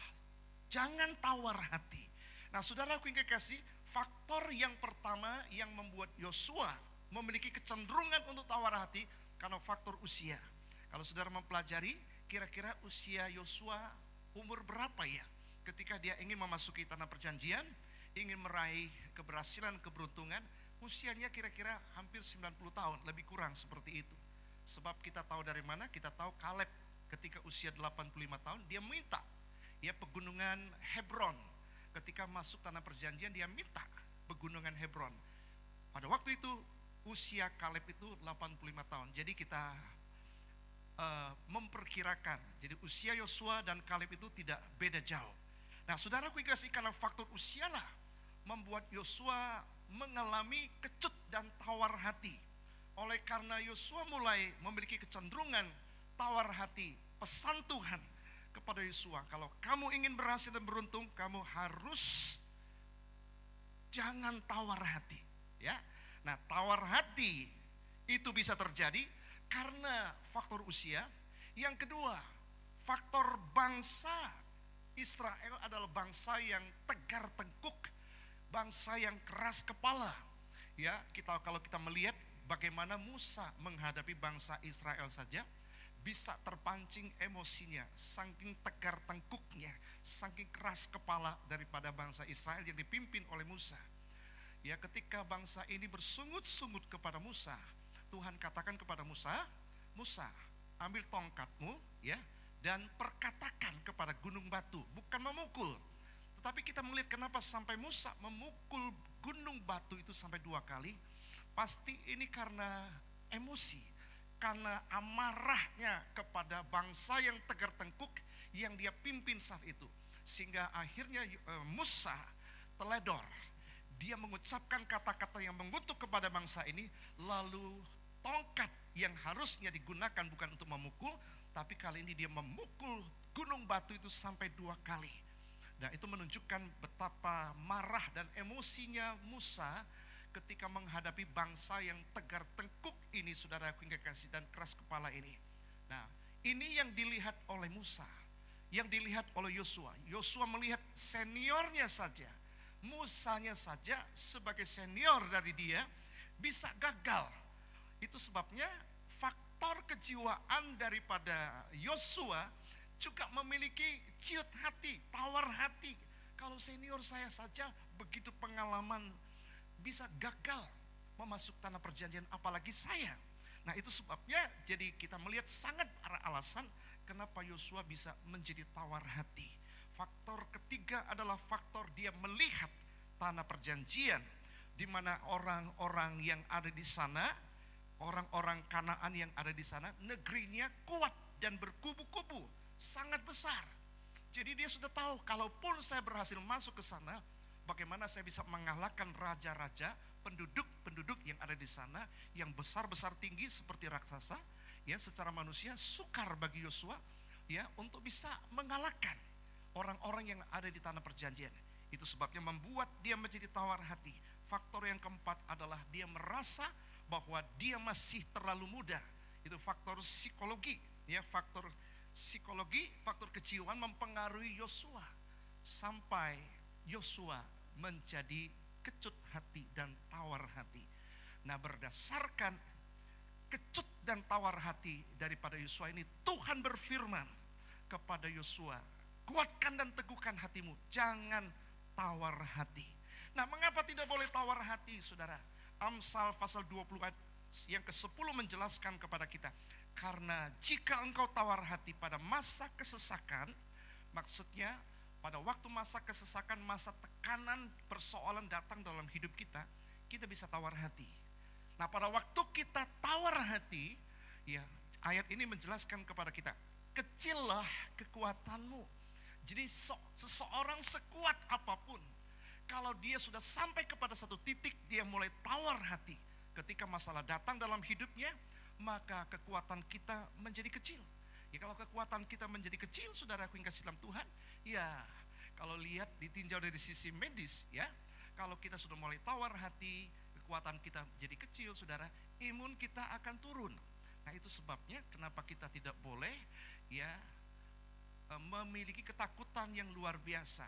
Speaker 3: jangan tawar hati. Nah, saudaraku yang kekasih, faktor yang pertama yang membuat Yosua memiliki kecenderungan untuk tawar hati karena faktor usia. Kalau saudara mempelajari, kira-kira usia Yosua umur berapa ya? Ketika dia ingin memasuki tanah perjanjian, ingin meraih keberhasilan, keberuntungan, usianya kira-kira hampir 90 tahun, lebih kurang seperti itu. Sebab kita tahu dari mana? Kita tahu Kaleb ketika usia 85 tahun dia minta ya pegunungan Hebron. Ketika masuk tanah perjanjian dia minta pegunungan Hebron. Pada waktu itu usia Kaleb itu 85 tahun. Jadi kita memperkirakan, jadi usia Yosua dan Kaleb itu tidak beda jauh. Nah, saudaraku kasih, karena faktor usialah membuat Yosua mengalami kecut dan tawar hati. Oleh karena Yosua mulai memiliki kecenderungan tawar hati, pesan Tuhan kepada Yosua, kalau kamu ingin berhasil dan beruntung, kamu harus jangan tawar hati, ya. Nah, tawar hati itu bisa terjadi karena faktor usia. Yang kedua, faktor bangsa Israel adalah bangsa yang tegar tengkuk, bangsa yang keras kepala. Ya, kalau kita melihat bagaimana Musa menghadapi bangsa Israel saja, bisa terpancing emosinya, saking tegar tengkuknya, saking keras kepala daripada bangsa Israel yang dipimpin oleh Musa. Ya, ketika bangsa ini bersungut-sungut kepada Musa, Tuhan katakan kepada Musa, Musa, ambil tongkatmu ya, dan perkatakan kepada gunung batu, bukan memukul. Tetapi kita melihat kenapa sampai Musa memukul gunung batu itu sampai 2 kali. Pasti ini karena emosi, karena amarahnya kepada bangsa yang tegar tengkuk yang dia pimpin saat itu. Sehingga akhirnya Musa teledor. Dia mengucapkan kata-kata yang mengutuk kepada bangsa ini, lalu tongkat yang harusnya digunakan bukan untuk memukul, tapi kali ini dia memukul gunung batu itu sampai 2 kali. Nah, itu menunjukkan betapa marah dan emosinya Musa ketika menghadapi bangsa yang tegar tengkuk ini, saudaraku yang kekasih, dan keras kepala ini. Nah, ini yang dilihat oleh Musa, yang dilihat oleh Yosua. Yosua melihat seniornya saja, Musanya saja sebagai senior dari dia bisa gagal. Itu sebabnya faktor kejiwaan daripada Yosua juga memiliki ciut hati, tawar hati. Kalau senior saya saja begitu pengalaman bisa gagal memasuk tanah perjanjian, apalagi saya. Nah, itu sebabnya jadi kita melihat sangat alasan kenapa Yosua bisa menjadi tawar hati. Faktor ketiga adalah faktor dia melihat tanah perjanjian, di mana orang-orang yang ada di sana, orang-orang Kanaan yang ada di sana, negerinya kuat dan berkubu-kubu, sangat besar. Jadi dia sudah tahu, kalaupun saya berhasil masuk ke sana, bagaimana saya bisa mengalahkan raja-raja, penduduk-penduduk yang ada di sana, yang besar-besar tinggi seperti raksasa. Ya, secara manusia sukar bagi Yosua ya untuk bisa mengalahkan orang-orang yang ada di tanah perjanjian. Itu sebabnya membuat dia menjadi tawar hati. Faktor yang keempat adalah dia merasa bahwa dia masih terlalu muda. Itu faktor psikologi, ya, faktor psikologi, faktor kejiwaan mempengaruhi Yosua sampai Yosua menjadi kecut hati dan tawar hati. Nah, berdasarkan kecut dan tawar hati daripada Yosua ini, Tuhan berfirman kepada Yosua, kuatkan dan teguhkan hatimu, jangan tawar hati. Nah, mengapa tidak boleh tawar hati, saudara? Amsal pasal 20 ayat yang ke-10 menjelaskan kepada kita, karena jika engkau tawar hati pada masa kesesakan, maksudnya pada waktu masa kesesakan, masa tekanan, persoalan datang dalam hidup kita, kita bisa tawar hati. Nah, pada waktu kita tawar hati, ya, ayat ini menjelaskan kepada kita, kecillah kekuatanmu. Jadi seseorang sekuat apapun, kalau dia sudah sampai kepada satu titik, dia mulai tawar hati. Ketika masalah datang dalam hidupnya, maka kekuatan kita menjadi kecil. Ya, kalau kekuatan kita menjadi kecil, saudaraku yang kasih dalam Tuhan, ya, kalau lihat ditinjau dari sisi medis, ya, kalau kita sudah mulai tawar hati, kekuatan kita jadi kecil, saudara, imun kita akan turun. Nah, itu sebabnya kenapa kita tidak boleh, ya, memiliki ketakutan yang luar biasa.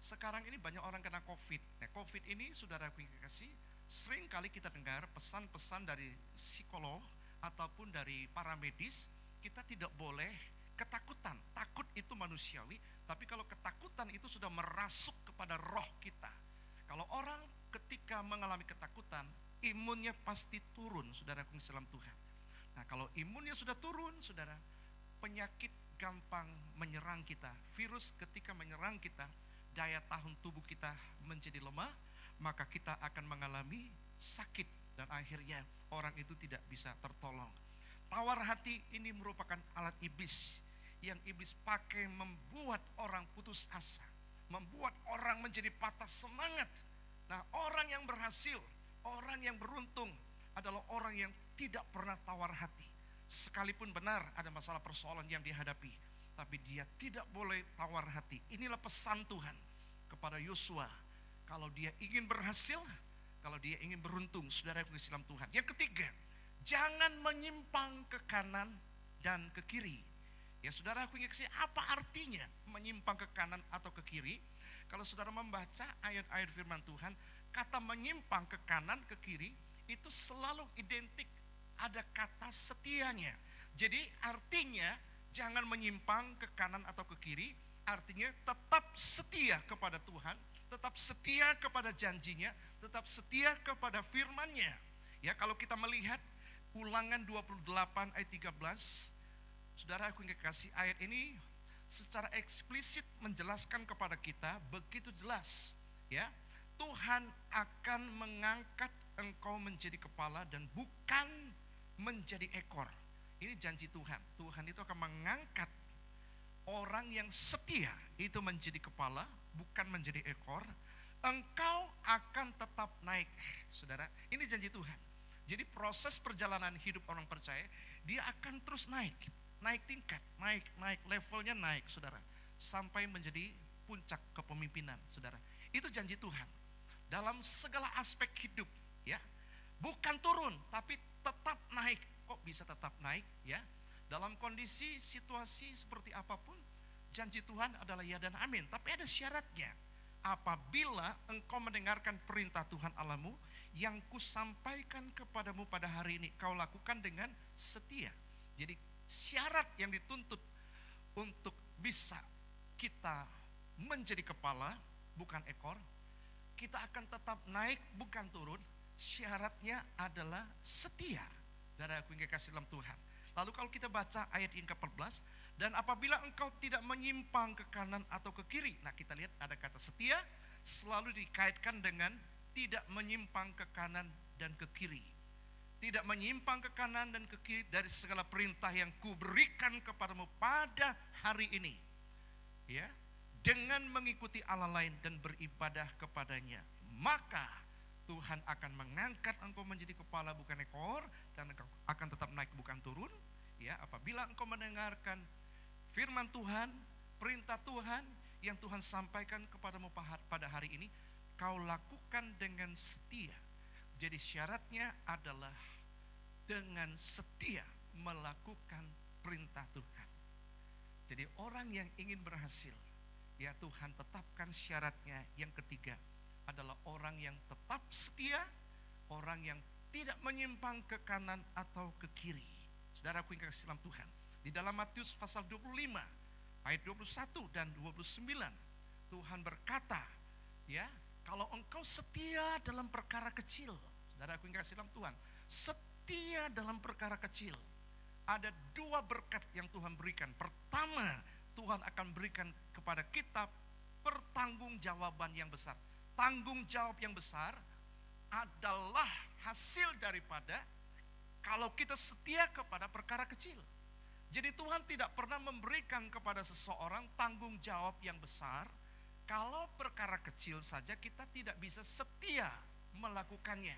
Speaker 3: Sekarang ini banyak orang kena COVID. Nah, COVID ini, saudaraku yang kasih, sering kali kita dengar pesan-pesan dari psikolog ataupun dari para medis, kita tidak boleh ketakutan. Takut itu manusiawi, tapi kalau ketakutan itu sudah merasuk kepada roh kita. Kalau orang ketika mengalami ketakutan, imunnya pasti turun, saudaraku dalam Tuhan. Nah, kalau imunnya sudah turun, saudara, penyakit gampang menyerang kita. Virus ketika menyerang kita, daya tahan tubuh kita menjadi lemah, maka kita akan mengalami sakit dan akhirnya orang itu tidak bisa tertolong. Tawar hati ini merupakan alat iblis yang iblis pakai membuat orang putus asa, membuat orang menjadi patah semangat. Nah, orang yang berhasil, orang yang beruntung adalah orang yang tidak pernah tawar hati. Sekalipun benar ada masalah persoalan yang dihadapi, tapi dia tidak boleh tawar hati. Inilah pesan Tuhan kepada Yosua. Kalau dia ingin berhasil, kalau dia ingin beruntung, saudara yang dalam Tuhan. Yang ketiga, jangan menyimpang ke kanan dan ke kiri. Ya, saudara aku ingin kasih, apa artinya menyimpang ke kanan atau ke kiri? Kalau saudara membaca ayat-ayat firman Tuhan, kata menyimpang ke kanan ke kiri itu selalu identik ada kata setianya. Jadi artinya jangan menyimpang ke kanan atau ke kiri, artinya tetap setia kepada Tuhan, tetap setia kepada janjinya, tetap setia kepada firman-Nya. Ya, kalau kita melihat Ulangan 28 ayat 13, saudara aku yang kekasih, ayat ini secara eksplisit menjelaskan kepada kita begitu jelas, ya. Tuhan akan mengangkat engkau menjadi kepala dan bukan menjadi ekor. Ini janji Tuhan. Tuhan itu akan mengangkat orang yang setia itu menjadi kepala, bukan menjadi ekor. Engkau akan tetap naik, saudara. Ini janji Tuhan. Jadi proses perjalanan hidup orang percaya, dia akan terus naik tingkat, naik levelnya naik, saudara, sampai menjadi puncak kepemimpinan, saudara. Itu janji Tuhan dalam segala aspek hidup, ya. Bukan turun, tapi tetap naik. Kok bisa tetap naik, ya? Dalam kondisi situasi seperti apapun, janji Tuhan adalah ya dan amin. Tapi ada syaratnya. Apabila engkau mendengarkan perintah Tuhan Allahmu yang kusampaikan kepadamu pada hari ini, kau lakukan dengan setia. Jadi syarat yang dituntut untuk bisa kita menjadi kepala, bukan ekor, kita akan tetap naik, bukan turun. Syaratnya adalah setia. Dari aku yang kekasih dalam Tuhan. Lalu kalau kita baca ayat yang ke-14, dan apabila engkau tidak menyimpang ke kanan atau ke kiri. Nah, kita lihat ada kata setia selalu dikaitkan dengan tidak menyimpang ke kanan dan ke kiri. Tidak menyimpang ke kanan dan ke kiri dari segala perintah yang kuberikan kepadamu pada hari ini. Ya, dengan mengikuti Allah lain dan beribadah kepadanya, maka Tuhan akan mengangkat engkau menjadi kepala bukan ekor, dan engkau akan tetap naik bukan turun. Ya, apabila engkau mendengarkan firman Tuhan, perintah Tuhan yang Tuhan sampaikan kepadamu pada hari ini, kau lakukan dengan setia. Jadi syaratnya adalah dengan setia melakukan perintah Tuhan. Jadi orang yang ingin berhasil, ya Tuhan tetapkan syaratnya. Yang ketiga adalah orang yang tetap setia, orang yang tidak menyimpang ke kanan atau ke kiri. Saudaraku yang kasih dalam Tuhan, di dalam Matius pasal 25 ayat 21 dan 29, Tuhan berkata, ya, kalau engkau setia dalam perkara kecil, saudaraku yang kasih dalam Tuhan, setia dalam perkara kecil, ada dua berkat yang Tuhan berikan. Pertama, Tuhan akan berikan kepada kita pertanggungjawaban yang besar. Tanggung jawab yang besar adalah hasil daripada kalau kita setia kepada perkara kecil. Jadi Tuhan tidak pernah memberikan kepada seseorang tanggung jawab yang besar kalau perkara kecil saja kita tidak bisa setia melakukannya.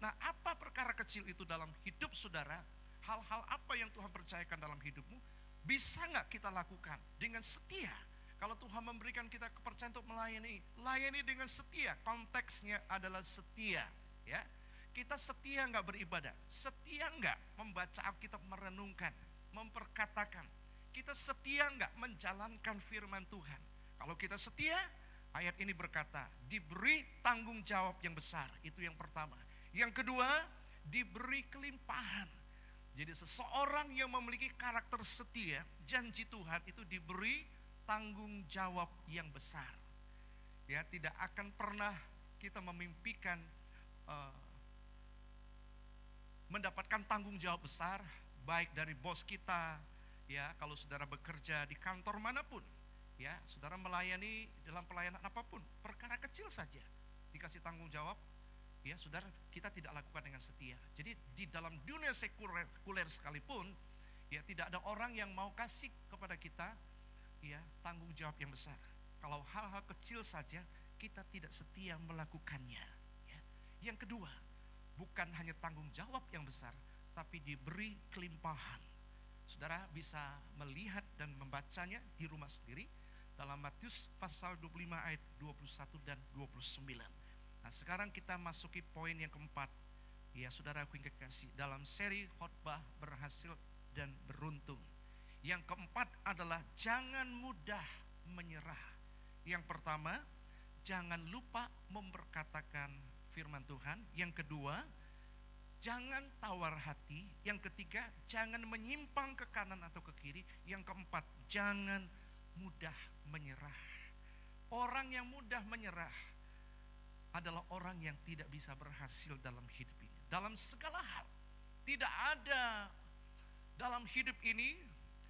Speaker 3: Nah, apa perkara kecil itu dalam hidup saudara? Hal-hal apa yang Tuhan percayakan dalam hidupmu, bisa nggak kita lakukan dengan setia? Kalau Tuhan memberikan kita kepercayaan untuk melayani, layani dengan setia. Konteksnya adalah setia, ya. Kita setia nggak beribadah, setia nggak membaca Alkitab, merenungkan, memperkatakan. Kita setia nggak menjalankan firman Tuhan. Kalau kita setia, ayat ini berkata, diberi tanggung jawab yang besar. Itu yang pertama. Yang kedua, diberi kelimpahan. Jadi seseorang yang memiliki karakter setia, janji Tuhan itu diberi tanggung jawab yang besar. Ya, tidak akan pernah kita memimpikan mendapatkan tanggung jawab besar, baik dari bos kita, ya, kalau saudara bekerja di kantor manapun, ya, saudara melayani dalam pelayanan apapun, perkara kecil saja dikasih tanggung jawab, ya, saudara, kita tidak lakukan dengan setia. Jadi di dalam dunia sekuler sekalipun, ya, tidak ada orang yang mau kasih kepada kita, ya, tanggung jawab yang besar. Kalau hal-hal kecil saja kita tidak setia melakukannya, ya. Yang kedua, bukan hanya tanggung jawab yang besar, tapi diberi kelimpahan. Saudara bisa melihat dan membacanya di rumah sendiri dalam Matius pasal 25 ayat 21 dan 29. Nah, sekarang kita masuki poin yang keempat. Ya, saudaraku yang kekasih, dalam seri khotbah berhasil dan beruntung. Yang keempat adalah jangan mudah menyerah. Yang pertama, jangan lupa memperkatakan firman Tuhan. Yang kedua, jangan tawar hati. Yang ketiga, jangan menyimpang ke kanan atau ke kiri. Yang keempat, jangan mudah menyerah. Orang yang mudah menyerah adalah orang yang tidak bisa berhasil dalam hidup ini. Dalam segala hal. Tidak ada dalam hidup ini,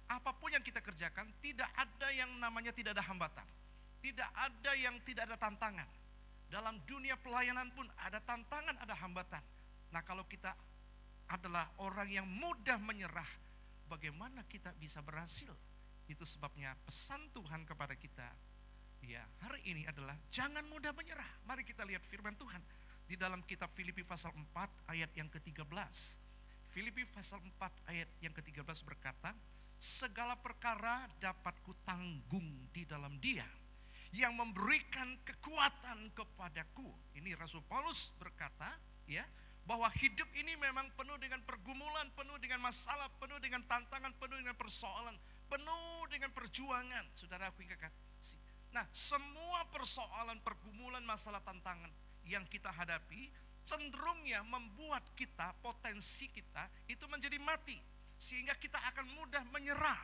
Speaker 3: apapun yang kita kerjakan, tidak ada yang namanya tidak ada hambatan. Tidak ada yang tidak ada tantangan. Dalam dunia pelayanan pun ada tantangan, ada hambatan. Nah, kalau kita adalah orang yang mudah menyerah, bagaimana kita bisa berhasil? Itu sebabnya pesan Tuhan kepada kita ya hari ini adalah jangan mudah menyerah. Mari kita lihat firman Tuhan di dalam kitab Filipi pasal 4 ayat yang ke-13. Filipi pasal 4 ayat yang ke-13 berkata, segala perkara dapat kutanggung di dalam Dia yang memberikan kekuatan kepadaku. Ini Rasul Paulus berkata ya, bahwa hidup ini memang penuh dengan pergumulan, penuh dengan masalah, penuh dengan tantangan, penuh dengan persoalan, penuh dengan perjuangan. Saudara aku ingatkan. Nah, semua persoalan, pergumulan, masalah, tantangan yang kita hadapi cenderungnya membuat kita, potensi kita itu menjadi mati, sehingga kita akan mudah menyerah.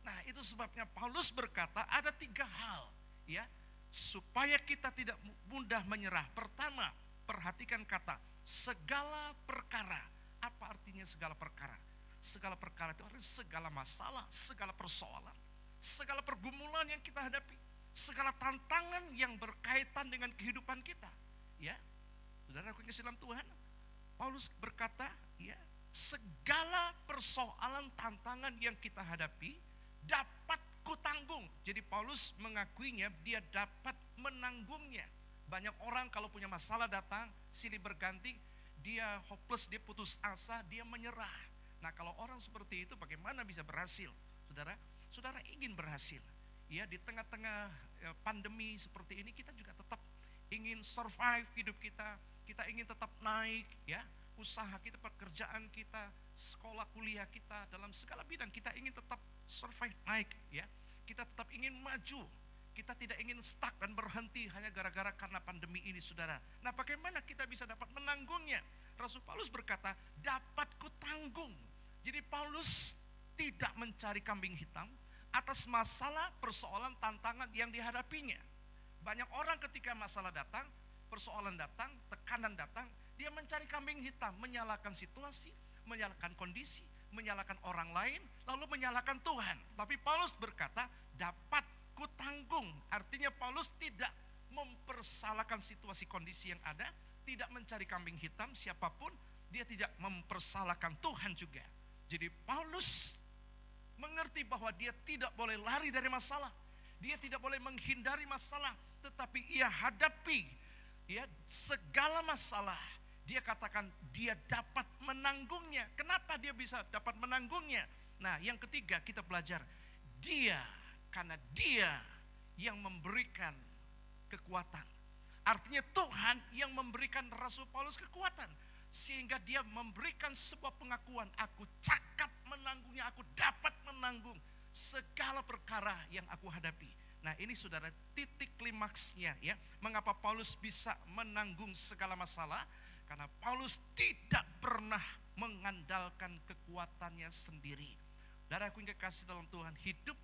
Speaker 3: Nah, itu sebabnya Paulus berkata ada 3 hal ya supaya kita tidak mudah menyerah. Pertama, perhatikan kata segala perkara. Apa artinya segala perkara? Segala perkara itu artinya segala masalah, segala persoalan, segala pergumulan yang kita hadapi, segala tantangan yang berkaitan dengan kehidupan kita. Ya, saudara aku kasih dalam Tuhan, Paulus berkata, ya, segala persoalan tantangan yang kita hadapi dapat kutanggung. Jadi Paulus mengakuinya dia dapat menanggungnya. Banyak orang kalau punya masalah datang, silih berganti, dia hopeless, dia putus asa, dia menyerah. Nah, kalau orang seperti itu bagaimana bisa berhasil? Saudara ingin berhasil. Ya, di tengah-tengah pandemi seperti ini kita juga tetap ingin survive hidup kita. Kita ingin tetap naik ya, usaha kita, pekerjaan kita, sekolah kuliah kita, dalam segala bidang kita ingin tetap survive, naik ya. Kita tetap ingin maju. Kita tidak ingin stuck dan berhenti hanya gara-gara karena pandemi ini, saudara. Nah, bagaimana kita bisa dapat menanggungnya? Rasul Paulus berkata, dapat kutanggung. Jadi Paulus tidak mencari kambing hitam atas masalah, persoalan, tantangan yang dihadapinya. Banyak orang ketika masalah datang, persoalan datang, tekanan datang, dia mencari kambing hitam, menyalahkan situasi, menyalahkan kondisi, menyalahkan orang lain, lalu menyalahkan Tuhan. Tapi Paulus berkata, dapat kutanggung. Artinya Paulus tidak mempersalahkan situasi kondisi yang ada, tidak mencari kambing hitam siapapun, dia tidak mempersalahkan Tuhan juga. Jadi Paulus mengerti bahwa dia tidak boleh lari dari masalah, dia tidak boleh menghindari masalah, tetapi ia hadapi ya segala masalah. Dia katakan dia dapat menanggungnya. Kenapa dia bisa dapat menanggungnya? Nah, yang ketiga kita belajar, karena dia yang memberikan kekuatan. Artinya Tuhan yang memberikan Rasul Paulus kekuatan, sehingga dia memberikan sebuah pengakuan, aku cakap menanggungnya, aku dapat menanggung segala perkara yang aku hadapi. Nah, ini saudara titik klimaksnya ya, mengapa Paulus bisa menanggung segala masalah. Karena Paulus tidak pernah mengandalkan kekuatannya sendiri. Saudara aku yang kekasih dalam Tuhan, hidup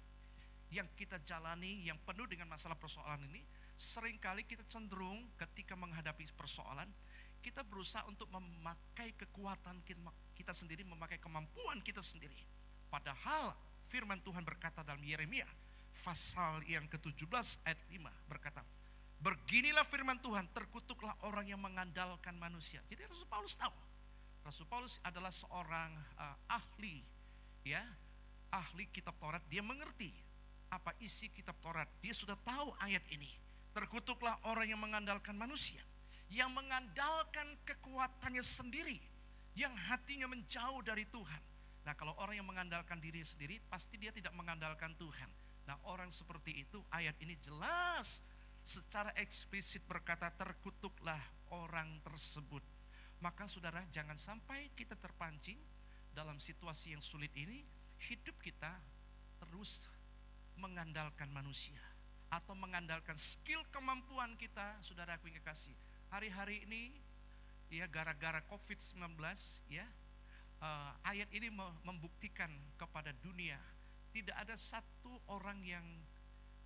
Speaker 3: yang kita jalani yang penuh dengan masalah persoalan ini, seringkali kita cenderung ketika menghadapi persoalan, kita berusaha untuk memakai kekuatan kita sendiri, memakai kemampuan kita sendiri. Padahal firman Tuhan berkata dalam Yeremia pasal yang ke-17 ayat 5 berkata, beginilah firman Tuhan, terkutuklah orang yang mengandalkan manusia. Jadi Rasul Paulus tahu, Rasul Paulus adalah seorang ahli ya, ahli kitab Taurat. Dia mengerti apa isi kitab Taurat. Dia sudah tahu ayat ini. Terkutuklah orang yang mengandalkan manusia, yang mengandalkan kekuatannya sendiri, yang hatinya menjauh dari Tuhan. Nah, kalau orang yang mengandalkan diri sendiri, pasti dia tidak mengandalkan Tuhan. Nah, orang seperti itu, ayat ini jelas secara eksplisit berkata, terkutuklah orang tersebut. Maka saudara, jangan sampai kita terpancing dalam situasi yang sulit ini, hidup kita terus mengandalkan manusia atau mengandalkan skill kemampuan kita. Saudara aku yang kekasih, hari-hari ini ya gara-gara COVID-19 ya, ayat ini membuktikan kepada dunia tidak ada satu orang yang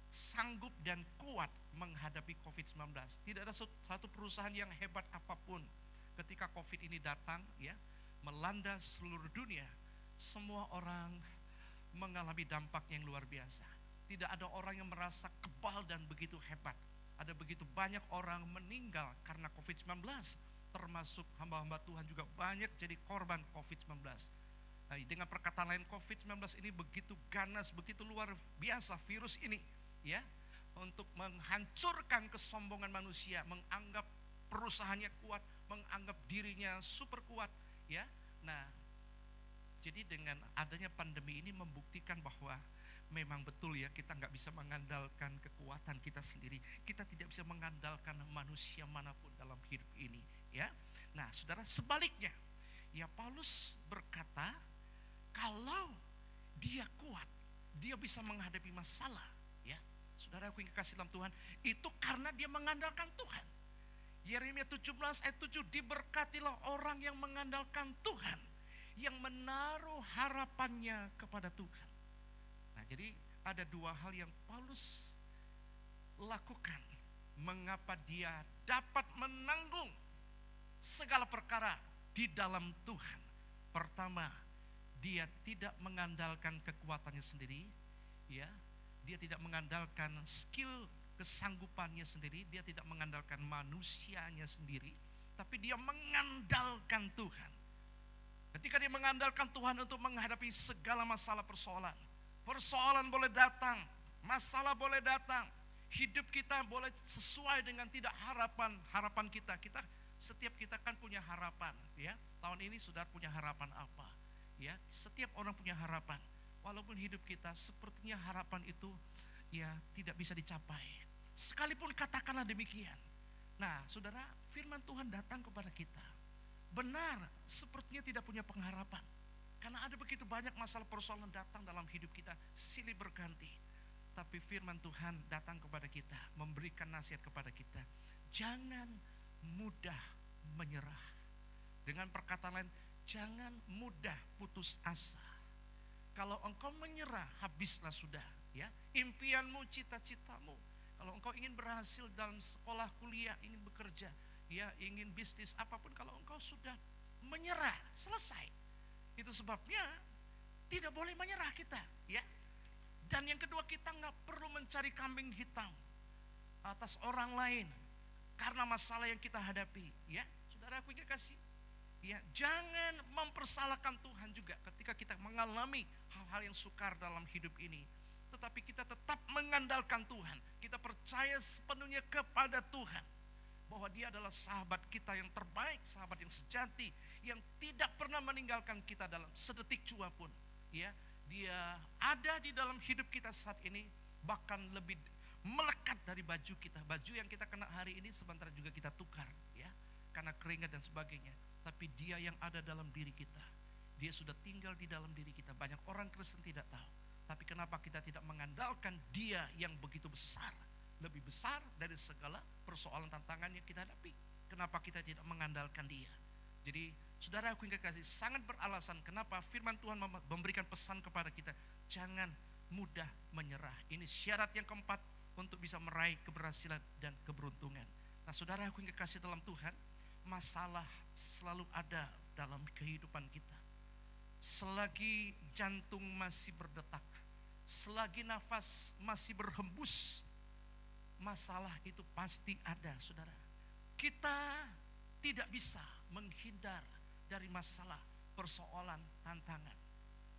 Speaker 3: sanggup dan kuat menghadapi COVID-19. Tidak ada satu perusahaan yang hebat apapun ketika COVID ini datang ya, melanda seluruh dunia. Semua orang mengalami dampak yang luar biasa. Tidak ada orang yang merasa kebal dan begitu hebat. Ada begitu banyak orang meninggal karena COVID-19, termasuk hamba-hamba Tuhan juga banyak jadi korban COVID-19. Dengan perkataan lain, COVID-19 ini begitu ganas, begitu luar biasa virus ini ya, untuk menghancurkan kesombongan manusia, menganggap perusahaannya kuat, menganggap dirinya super kuat ya. Nah, jadi dengan adanya pandemi ini membuktikan bahwa memang betul ya, kita nggak bisa mengandalkan kekuatan kita sendiri. Kita tidak bisa mengandalkan manusia manapun dalam hidup ini ya. Nah saudara, sebaliknya ya, Paulus berkata kalau dia kuat, dia bisa menghadapi masalah ya. Saudara aku yang kekasih dalam Tuhan, itu karena dia mengandalkan Tuhan. Yeremia 17 ayat 7, diberkatilah orang yang mengandalkan Tuhan, yang menaruh harapannya kepada Tuhan. Nah jadi ada dua hal yang Paulus lakukan mengapa dia dapat menanggung segala perkara di dalam Tuhan. Pertama, dia tidak mengandalkan kekuatannya sendiri ya. Dia tidak mengandalkan skill kesanggupannya sendiri, dia tidak mengandalkan manusianya sendiri, tapi dia mengandalkan Tuhan. Ketika dia mengandalkan Tuhan untuk menghadapi segala masalah persoalan. Persoalan boleh datang, masalah boleh datang, hidup kita boleh sesuai dengan tidak harapan kita. Setiap kita kan punya harapan ya. Tahun ini saudara punya harapan apa? Ya, setiap orang punya harapan. Walaupun hidup kita sepertinya harapan itu ya tidak bisa dicapai. Sekalipun katakanlah demikian. Nah, saudara, firman Tuhan datang kepada kita. Benar, sepertinya tidak punya pengharapan. Karena ada begitu banyak masalah persoalan datang dalam hidup kita, silih berganti. Tapi firman Tuhan datang kepada kita, memberikan nasihat kepada kita. Jangan mudah menyerah. Dengan perkataan lain, jangan mudah putus asa. Kalau engkau menyerah, habislah sudah ya. Impianmu, cita-citamu. Kalau engkau ingin berhasil dalam sekolah, kuliah, ingin bekerja, ya, ingin bisnis apapun, kalau engkau sudah menyerah, selesai. Itu sebabnya tidak boleh menyerah kita ya. Dan yang kedua, kita nggak perlu mencari kambing hitam atas orang lain karena masalah yang kita hadapi ya. Saudara aku kasih ya, jangan mempersalahkan Tuhan juga ketika kita mengalami hal-hal yang sukar dalam hidup ini. Tetapi kita tetap mengandalkan Tuhan. Kita percaya sepenuhnya kepada Tuhan bahwa Dia adalah sahabat kita yang terbaik, sahabat yang sejati, yang tidak pernah meninggalkan kita dalam sedetik jua pun ya. Dia ada di dalam hidup kita saat ini, bahkan lebih melekat dari baju kita. Baju yang kita kena hari ini sebentar juga kita tukar ya, karena keringat dan sebagainya. Tapi Dia yang ada dalam diri kita, Dia sudah tinggal di dalam diri kita. Banyak orang Kristen tidak tahu. Tapi kenapa kita tidak mengandalkan Dia yang begitu besar, lebih besar dari segala persoalan tantangan yang kita hadapi? Kenapa kita tidak mengandalkan Dia? Jadi saudara aku yang kekasih, sangat beralasan kenapa firman Tuhan memberikan pesan kepada kita, jangan mudah menyerah. Ini syarat yang keempat untuk bisa meraih keberhasilan dan keberuntungan. Nah saudara aku yang kekasih dalam Tuhan, masalah selalu ada dalam kehidupan kita. Selagi jantung masih berdetak, selagi nafas masih berhembus, masalah itu pasti ada saudara. Kita tidak bisa menghindar dari masalah, persoalan, tantangan.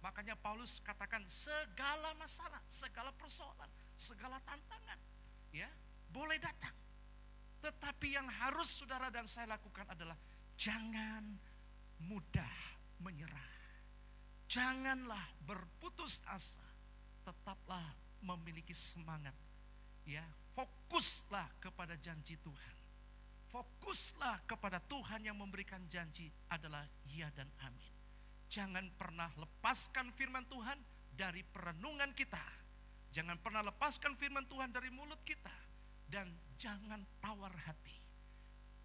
Speaker 3: Makanya Paulus katakan segala masalah, segala persoalan, segala tantangan ya boleh datang. Tetapi yang harus saudara dan saya lakukan adalah jangan mudah menyerah. Janganlah berputus asa. Tetaplah memiliki semangat ya. Fokuslah kepada janji Tuhan. Fokuslah kepada Tuhan yang memberikan janji adalah ya dan amin. Jangan pernah lepaskan firman Tuhan dari perenungan kita. Jangan pernah lepaskan firman Tuhan dari mulut kita. Dan jangan tawar hati.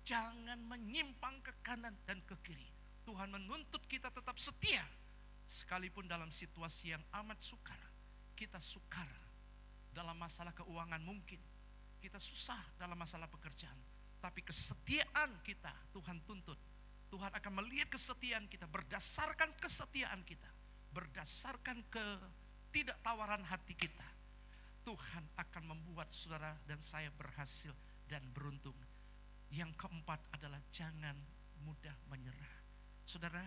Speaker 3: Jangan menyimpang ke kanan dan ke kiri. Tuhan menuntut kita tetap setia. Sekalipun dalam situasi yang amat sukar. Kita sukar dalam masalah keuangan mungkin. Kita susah dalam masalah pekerjaan. Tapi kesetiaan kita Tuhan tuntut. Tuhan akan melihat kesetiaan kita berdasarkan kesetiaan kita. Berdasarkan ketidaktawaran hati kita. Tuhan akan membuat saudara dan saya berhasil dan beruntung. Yang keempat adalah jangan mudah menyerah. Saudara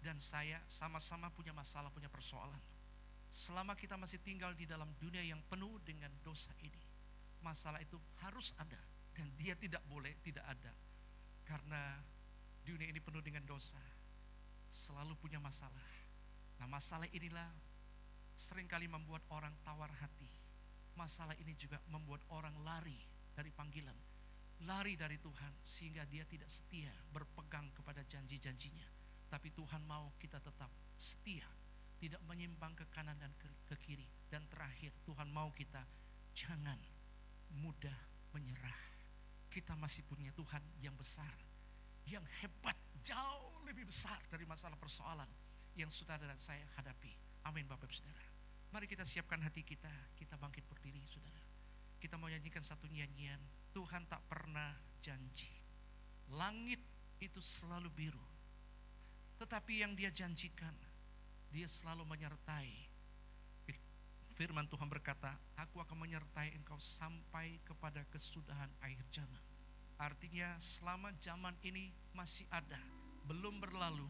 Speaker 3: dan saya sama-sama punya masalah, punya persoalan. Selama kita masih tinggal di dalam dunia yang penuh dengan dosa ini, masalah itu harus ada dan dia tidak boleh tidak ada. Karena dunia ini penuh dengan dosa, selalu punya masalah. Nah, masalah inilah seringkali membuat orang tawar hati. Masalah ini juga membuat orang lari dari panggilan, lari dari Tuhan, sehingga dia tidak setia berpegang kepada janji-janjinya. Tapi Tuhan mau kita tetap setia, tidak menyimpang ke kanan dan ke kiri. Dan terakhir, Tuhan mau kita jangan mudah menyerah. Kita masih punya Tuhan yang besar, yang hebat, jauh lebih besar dari masalah persoalan yang saudara dan saya hadapi. Amin Bapak Ibu Saudara. Mari kita siapkan hati kita, kita bangkit berdiri saudara. Kita mau nyanyikan satu nyanyian. Tuhan tak pernah janji langit itu selalu biru, tetapi yang dia janjikan, dia selalu menyertai. Firman Tuhan berkata, aku akan menyertai engkau sampai kepada kesudahan akhir zaman. Artinya selama zaman ini masih ada, belum berlalu,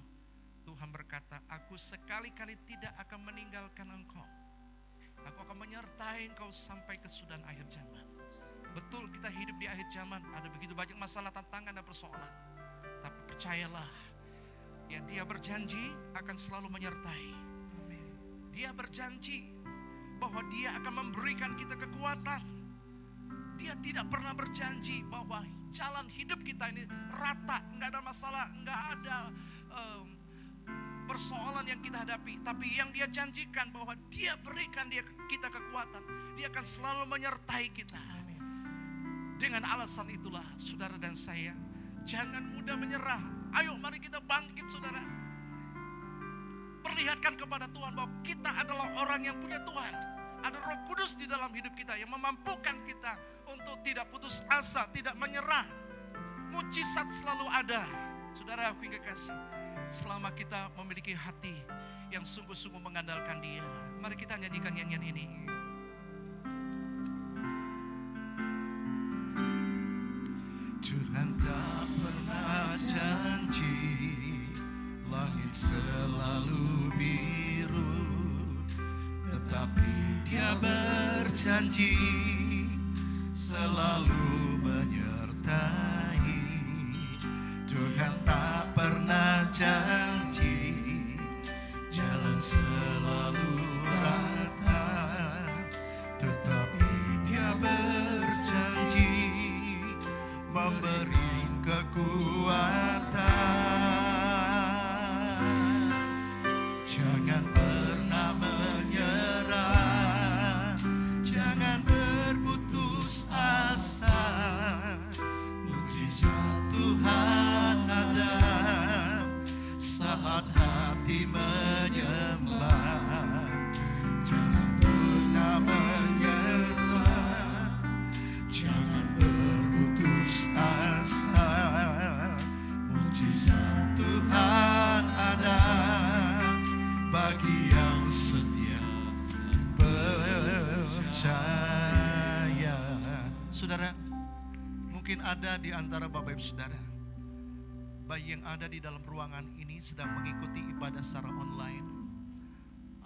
Speaker 3: Tuhan berkata, aku sekali-kali tidak akan meninggalkan engkau. Aku akan menyertai engkau sampai kesudahan akhir zaman. Betul, kita hidup di akhir zaman, ada begitu banyak masalah, tantangan dan persoalan. Tapi percayalah, ya dia berjanji akan selalu menyertai. Dia berjanji bahwa dia akan memberikan kita kekuatan. Dia tidak pernah berjanji bahwa jalan hidup kita ini rata, nggak ada masalah, nggak ada persoalan yang kita hadapi. Tapi yang dia janjikan bahwa dia berikan kita kekuatan. Dia akan selalu menyertai kita. Dengan alasan itulah saudara dan saya, jangan mudah menyerah. Ayo mari kita bangkit saudara. Perlihatkan kepada Tuhan bahwa kita adalah orang yang punya Tuhan. Ada Roh Kudus di dalam hidup kita yang memampukan kita untuk tidak putus asa, tidak menyerah. Mujizat selalu ada. Saudara aku yang kekasih, selama kita memiliki hati yang sungguh-sungguh mengandalkan Dia, mari kita nyanyikan nyanyian ini. Tuhan tak pernah janji langit selalu biru, tetapi Dia berjanji selalu menyertai. Tuhan tak pernah janji jalan selalu rata, tetapi Dia berjanji memberi kekuatan. Jangan pernah menyerah, jangan berputus asa. Mujizat Tuhan ada saat hati menyembah. Jangan pernah menyerah, jangan berputus asa. Mujizat Tuhan ada bagi yang setia dan percaya. Saudara, mungkin ada di antara Bapak Ibu Saudara, baik yang ada di dalam ruangan ini sedang mengikuti ibadah secara online,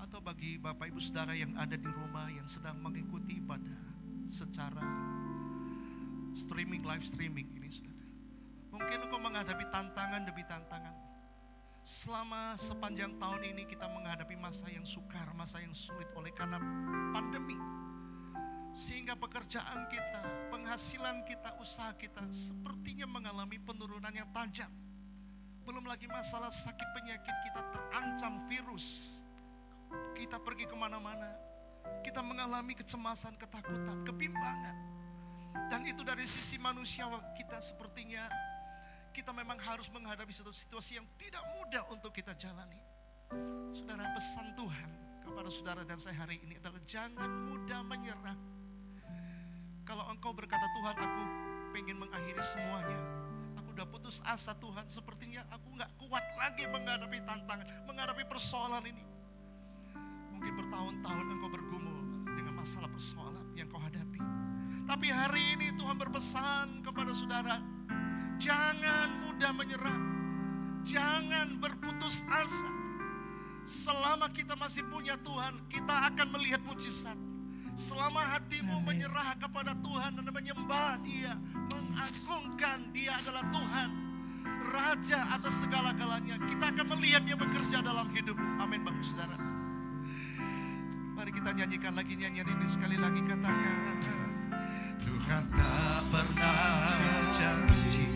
Speaker 3: atau bagi Bapak Ibu Saudara yang ada di rumah yang sedang mengikuti ibadah secara streaming, live streaming ini saudara. Mungkin engkau menghadapi tantangan demi tantangan. Selama sepanjang tahun ini kita menghadapi masa yang sukar, masa yang sulit oleh karena pandemi. Sehingga pekerjaan kita, penghasilan kita, usaha kita sepertinya mengalami penurunan yang tajam. Belum lagi masalah sakit penyakit, kita terancam virus. Kita pergi kemana-mana, kita mengalami kecemasan, ketakutan, kebimbangan. Dan itu dari sisi manusia kita sepertinya kita memang harus menghadapi situasi yang tidak mudah untuk kita jalani. Saudara, pesan Tuhan kepada saudara dan saya hari ini adalah jangan mudah menyerah. Kalau engkau berkata, Tuhan aku pengen mengakhiri semuanya, aku udah putus asa Tuhan, sepertinya aku gak kuat lagi menghadapi tantangan, menghadapi persoalan ini. Mungkin bertahun-tahun engkau bergumul dengan masalah persoalan yang kau hadapi. Tapi hari ini Tuhan berpesan kepada saudara, jangan mudah menyerah, jangan berputus asa. Selama kita masih punya Tuhan, kita akan melihat mujizat. Selama hatimu menyerah kepada Tuhan dan menyembah Dia, mengagungkan Dia adalah Tuhan, Raja atas segala-galanya, kita akan melihat Dia bekerja dalam hidupmu. Amin Bapak Saudara. Mari kita nyanyikan lagi nyanyian ini sekali lagi, katakan, Tuhan tak pernah janji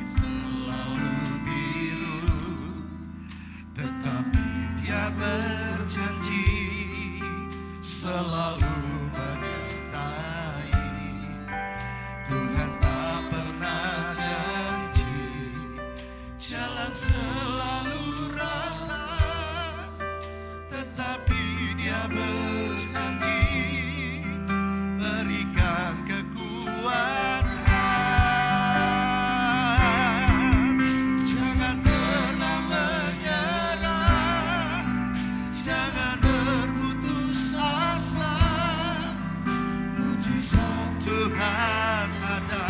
Speaker 3: selalu biru, tetapi Dia berjanji selalu menyertai. Tuhan tak pernah janji jalan selalu rata, tetapi Dia berjanji berikan kekuatan. Jangan pernah menyerah, jangan berputus asa. Mujizat Tuhan ada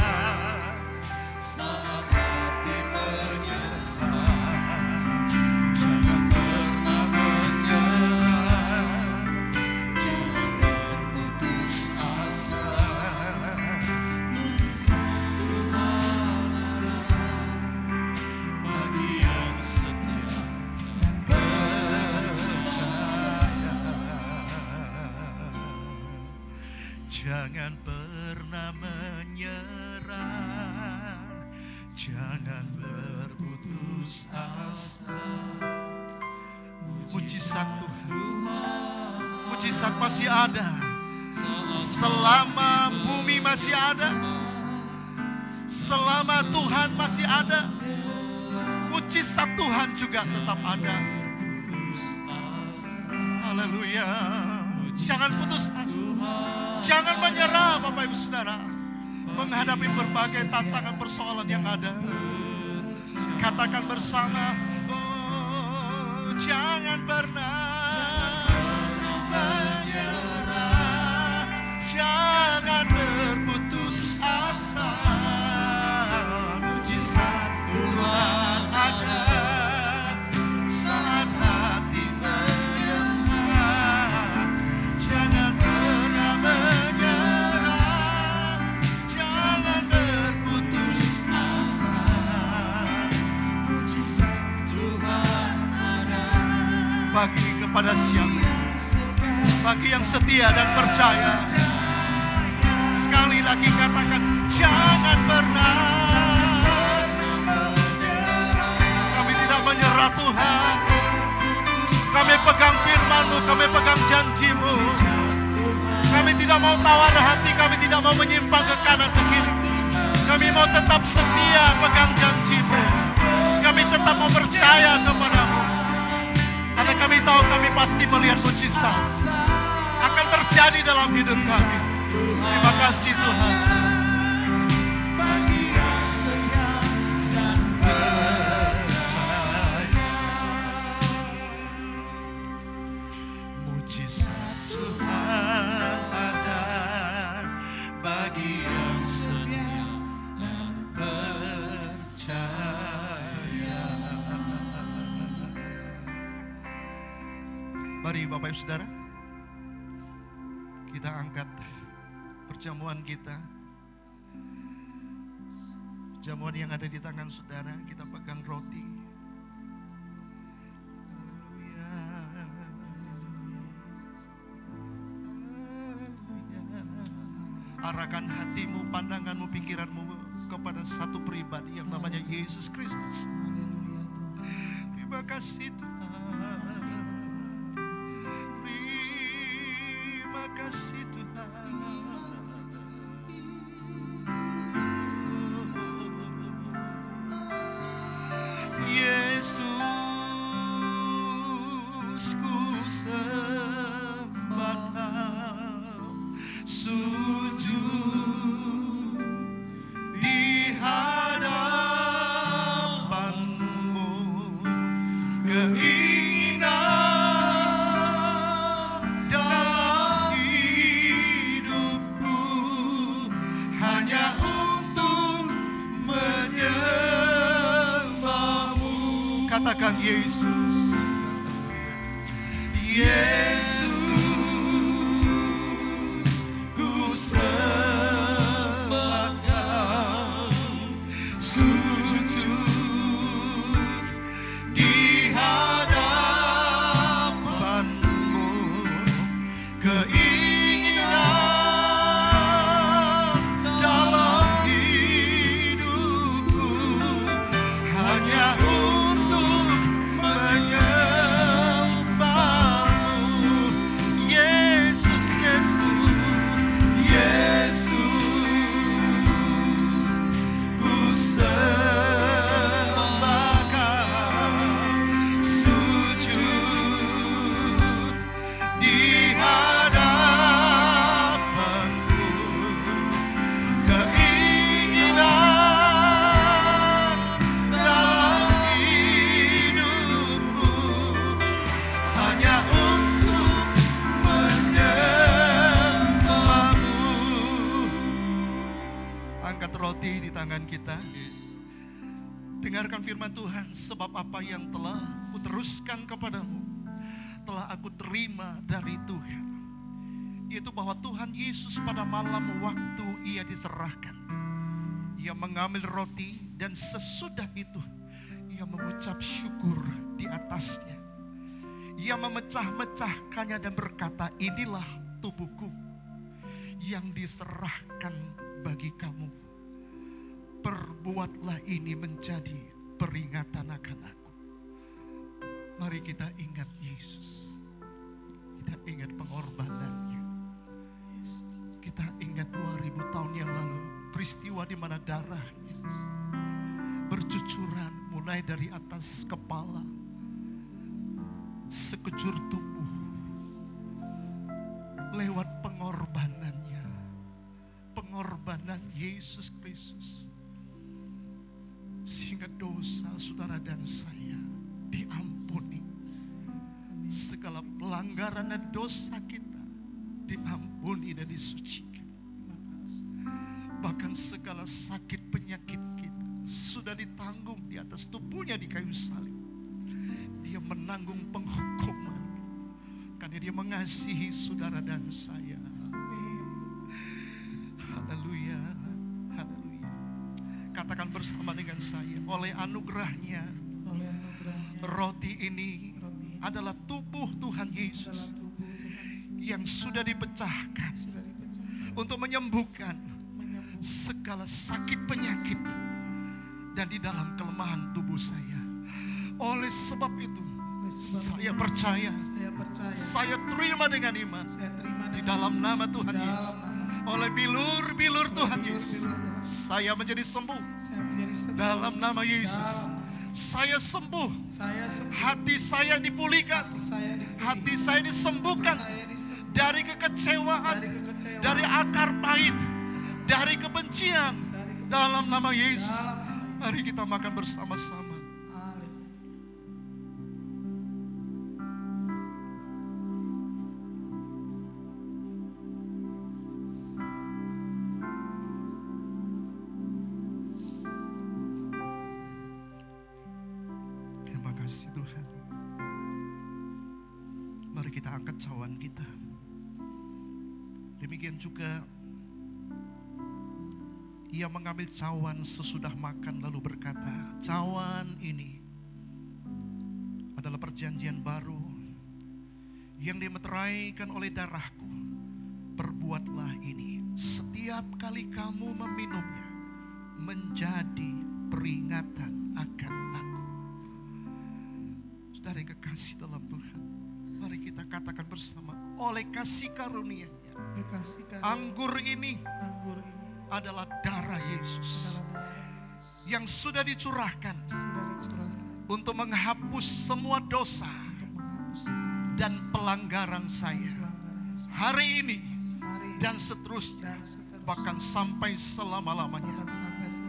Speaker 3: saat hati menyerah. Jangan pernah menyerah, jangan berputus asa. Mujizat Tuhan ada bagi yang setia dan percaya. Jangan pernah menyerah, jangan berputus asa. Mujizat Tuhan, mujizat masih ada. Selama bumi masih ada, selama Tuhan masih ada, mujizat Tuhan juga tetap ada. Haleluya. Jangan putus asa, jangan menyerah Bapak Ibu Saudara, menghadapi berbagai tantangan persoalan yang ada. Katakan bersama, oh, jangan pernah menyerah, jangan berputus asa. Mujizat Tuhan ada saat hati menyerah. Jangan pernah menyerah, jangan berputus asa. Mujizat Tuhan ada bagi kepada siapa? Bagi yang setia dan percaya. Sekali lagi katakan, jangan pernah. Kami tidak menyerah Tuhan. Kami pegang firman-Mu, kami pegang janji-Mu. Kami tidak mau tawar hati, kami tidak mau menyimpang ke kanan ke kiri. Kami mau tetap setia pegang janji-Mu. Kami tetap mau percaya kepada-Mu. Karena kami tahu kami pasti melihat mujizat akan terjadi dalam hidup kami. Terima kasih Tuhan. Bagi yang setia dan percaya, mujizat Tuhan ada bagi yang setia dan percaya. Mari Bapak Ibu Saudara, kita angkat perjamuan kita. Perjamuan yang ada di tangan saudara, kita pegang roti. Arahkan hatimu, pandanganmu, pikiranmu kepada satu pribadi yang namanya Yesus Kristus. Terima kasih Tuhan. Terima kasih Tuhan. Katakan Yesus. Yesus, ku sembah Kau, sujud di hadapan-Mu, keinginan dalam hidupku hanya untuk menyembah-Mu. Yesus, Yesus, Yesus, ku sembah Kau, sujud di hadapan-Mu, keinginan dalam hidupku hanya untuk menyembah-Mu. Angkat roti di tangan kita. Dengarkan firman Tuhan. Sebab apa yang telah kuteruskan kepadamu telah aku terima dari Tuhan, yaitu bahwa Tuhan Yesus pada malam waktu Ia diserahkan, Ia mengambil roti dan sesudah itu Ia mengucap syukur di atasnya. Ia memecah-mecahkannya dan berkata, inilah tubuhku yang diserahkan bagi kamu. Perbuatlah ini menjadi peringatan akan aku. Mari kita ingat Yesus. Kita ingat pengorbanannya. Kita ingat 2000 tahun yang lalu, peristiwa di mana darah Yesus bercucuran mulai dari atas kepala, sekujur tubuh, lewat pengorbanannya. Pengorbanan Yesus Kristus, sehingga dosa saudara dan saya diampuni. Segala pelanggaran dan dosa kita diampuni dan disucikan. Bahkan segala sakit penyakit kita sudah ditanggung di atas tubuhnya di kayu salib. Dia menanggung penghukuman karena Dia mengasihi saudara dan saya. Haleluya, haleluya. Katakan bersama dengan saya, oleh anugerahnya, roti ini adalah tubuh Tuhan Yesus yang sudah dipecahkan untuk menyembuhkan segala sakit penyakit dan di dalam kelemahan tubuh saya. Oleh sebab itu, saya percaya, saya terima dengan iman di dalam nama Tuhan Yesus. Oleh bilur-bilur Tuhan Yesus, saya menjadi sembuh dalam nama Yesus. Saya sembuh, hati saya dipulihkan, hati saya disembuhkan dari kekecewaan, dari akar pahit, dari kebencian dalam nama Yesus. Mari kita makan bersama-sama. Tuhan, mari kita angkat cawan kita. Demikian juga Ia mengambil cawan sesudah makan lalu berkata, cawan ini adalah perjanjian baru yang dimeteraikan oleh darahku. Perbuatlah ini setiap kali kamu meminumnya menjadi peringatan akan aku. Saudara yang kekasih dalam Tuhan, mari kita katakan bersama, oleh kasih karunia-Nya, anggur ini adalah darah Yesus yang sudah dicurahkan untuk menghapus semua dosa dan pelanggaran saya hari ini dan seterusnya, bahkan sampai selama-lamanya.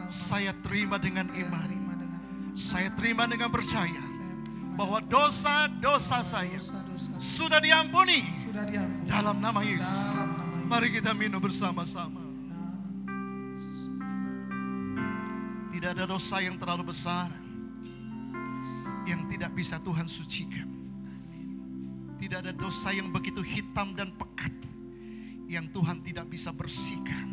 Speaker 3: Saya terima dengan iman, saya terima dengan percaya bahwa dosa-dosa saya sudah diampuni dalam nama Yesus. Mari kita minum bersama-sama. Tidak ada dosa yang terlalu besar yang tidak bisa Tuhan sucikan. Tidak ada dosa yang begitu hitam dan pekat yang Tuhan tidak bisa bersihkan.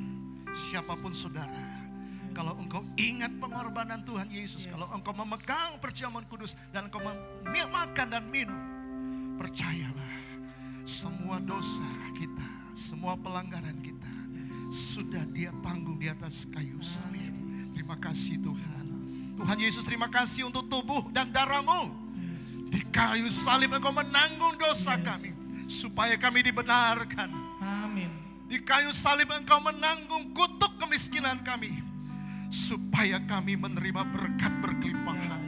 Speaker 3: Siapapun saudara, kalau engkau ingat pengorbanan Tuhan Yesus, kalau engkau memegang perjamuan kudus dan engkau makan dan minum, percayalah, semua dosa kita, semua pelanggaran kita sudah Dia tanggung di atas kayu salib. Terima kasih Tuhan. Tuhan Yesus, terima kasih untuk tubuh dan darah-Mu. Di kayu salib Engkau menanggung dosa kami supaya kami dibenarkan.
Speaker 2: Amin.
Speaker 3: Di kayu salib Engkau menanggung kutuk kemiskinan kami supaya kami menerima berkat berkelimpahan.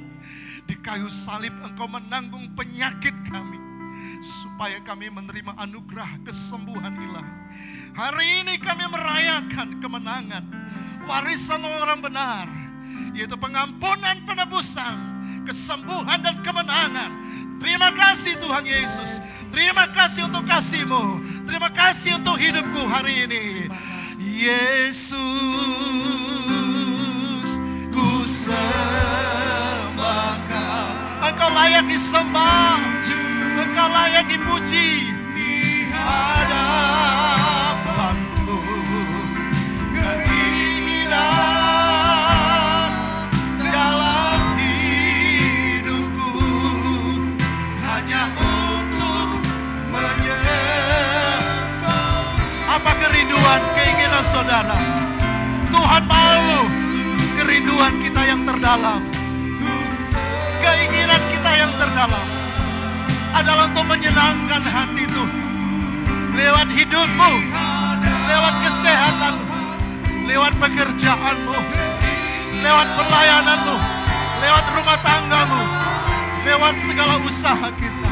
Speaker 3: Di kayu salib Engkau menanggung penyakit kami supaya kami menerima anugerah kesembuhan ilahi. Hari ini kami merayakan kemenangan warisan orang benar, yaitu pengampunan, penebusan, kesembuhan dan kemenangan. Terima kasih Tuhan Yesus. Terima kasih untuk kasih-Mu. Terima kasih untuk hidupku hari ini. Yesus, ku sembah Kau. Engkau layak disembah. Engkau layak dipuji di hadapanku. Keinginan dalam hidupku hanya untuk menyembah. Apa kerinduan, keinginan saudara? Tuhan mau kerinduan kita yang terdalam. Keinginan kita yang terdalam adalah untuk menyenangkan hati Tuhan. Lewat hidupmu, lewat kesehatanmu, lewat pekerjaanmu, lewat pelayananmu, lewat rumah tanggamu, lewat segala usaha kita.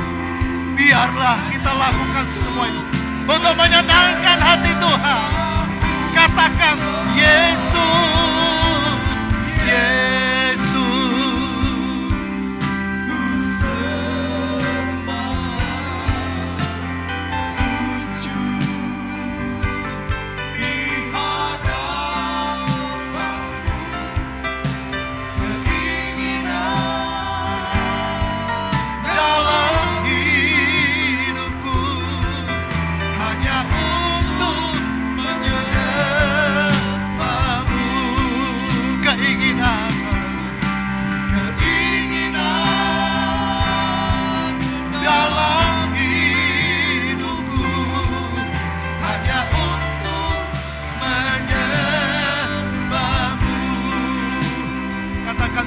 Speaker 3: Biarlah kita lakukan semua itu untuk menyenangkan hati Tuhan. Katakan Yesus, Yesus.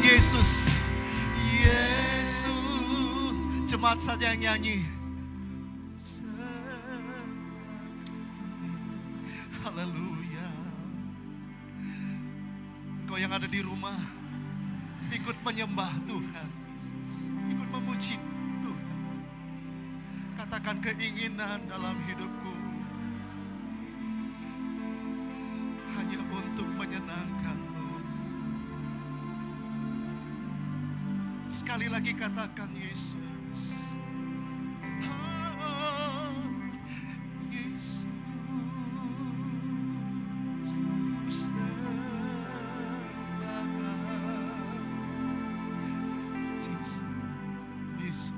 Speaker 3: Yesus, Yesus. Jemaat saja yang nyanyi. Haleluya. Engkau yang ada di rumah, ikut menyembah Tuhan, ikut memuji Tuhan. Katakan keinginan dalam hidupku hanya untuk menyenangkan. Sekali lagi katakan Yesus. Oh, Yesus, ku sembah Kau. Jesus, Yesus.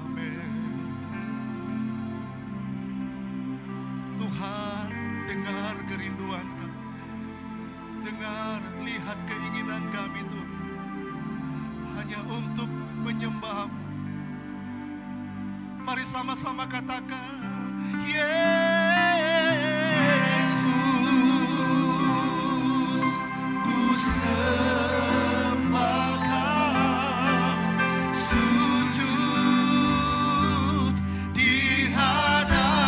Speaker 3: Amin. Tuhan, dengar kerinduan kami. Dengar, lihat keinginan kami Tuhan, hanya untuk menyembah-Mu. Mari sama-sama katakan Yesus, ku sembah Kau, sujud di hadapan-Mu.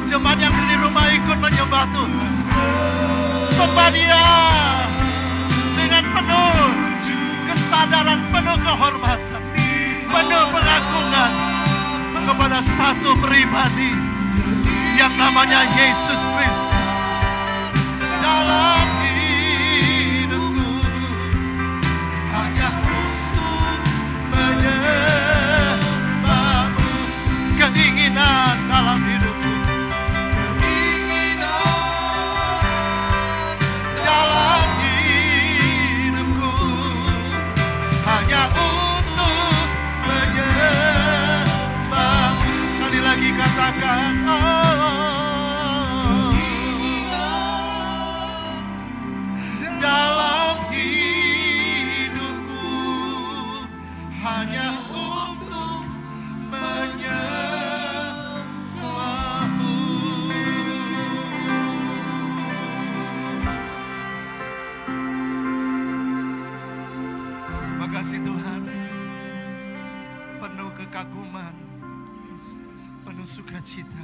Speaker 3: Jemaat yang di rumah ikut menyembah Tuhan. Sembah Dia dengan penuh kesadaran, penuh kehormatan, penuh pengagungan kepada satu pribadi. yang namanya Yesus Kristus dalam hidupku, hanya untuk menyembahmu. Keinginan dalam hidupku, keinginan dalam hidupku, hanya untuk menyembahmu. Sekali lagi katakan, dalam hidupku, hanya untuk menyembahmu. Makasih Tuhan, penuh kekaguman, penuh sukacita,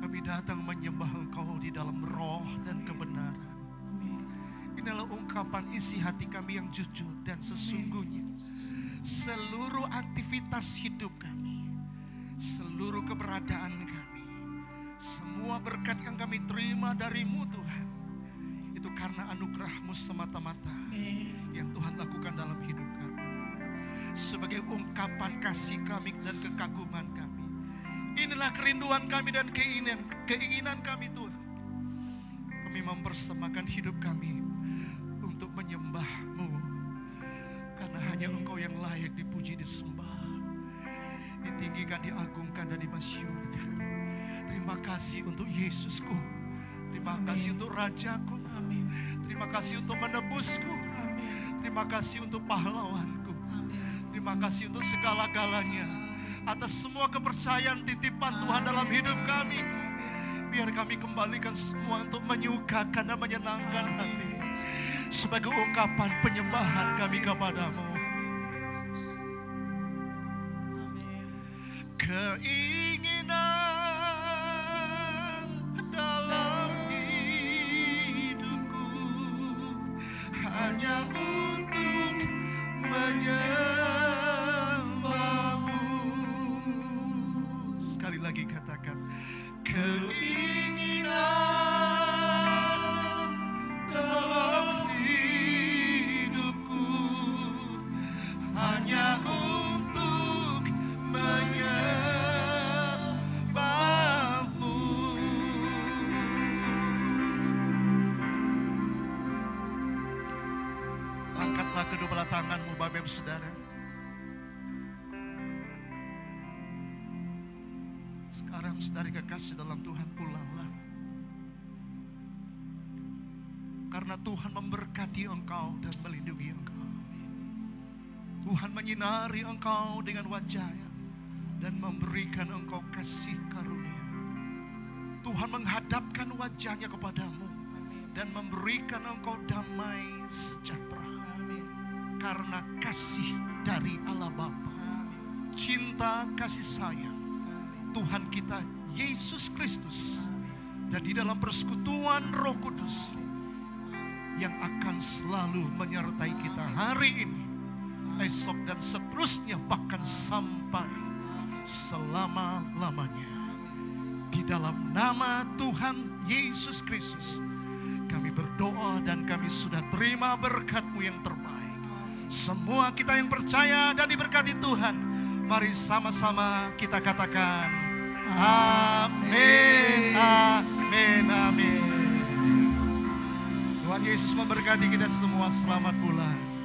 Speaker 3: kami datang menyembah Engkau di dalam roh dan kebenaran. Inilah ungkapan isi hati kami yang jujur dan sesungguhnya. Seluruh aktivitas hidup kami, seluruh keberadaan kami, semua berkat yang kami terima dari-Mu Tuhan, itu karena anugerah-Mu semata-mata yang Tuhan lakukan dalam hidup kami. Sebagai ungkapan kasih kami dan kekaguman kami, inilah kerinduan kami dan keinginan kami Tuhan. Kami mempersembahkan hidup kami untuk menyembah-Mu, karena hanya Engkau yang layak dipuji, disembah, ditinggikan, diagungkan, dan dimasyurkan. Terima kasih untuk Yesusku, terima kasih untuk Rajaku, terima kasih untuk menebusku, terima kasih untuk pahlawanku, terima kasih untuk segala-galanya, atas semua kepercayaan titipan Tuhan dalam hidup kami. Biar kami kembalikan semua untuk menyukakan dan menyenangkan hati, sebagai ungkapan penyembahan kami kepadamu. Keinginan dalam hidupku, hanya untuk menyembahmu. Sekali lagi katakan, keinginan dalam hidupku, hanya untuk menyembahmu. Angkatlah kedua belah tanganmu, Bapak Ibu Saudara. Sekarang saudara kekasih dalam Tuhan, pulanglah. Karena Tuhan memberkati engkau dan melindungi engkau. Tuhan menyinari engkau dengan wajah-Nya dan memberikan engkau kasih karunia. Tuhan menghadapkan wajah-Nya kepadamu dan memberikan engkau damai sejahtera. Karena kasih dari Allah Bapa, cinta kasih sayang Tuhan kita Yesus Kristus, dan di dalam persekutuan Roh Kudus yang akan selalu menyertai kita hari ini, esok dan seterusnya, bahkan sampai selama-lamanya. Di dalam nama Tuhan Yesus Kristus kami berdoa dan kami sudah terima berkat-Mu yang terbaik. Semua kita yang percaya dan diberkati Tuhan, mari sama-sama kita katakan amin, amin, amin. Tuhan Yesus memberkati kita semua. Selamat pulang.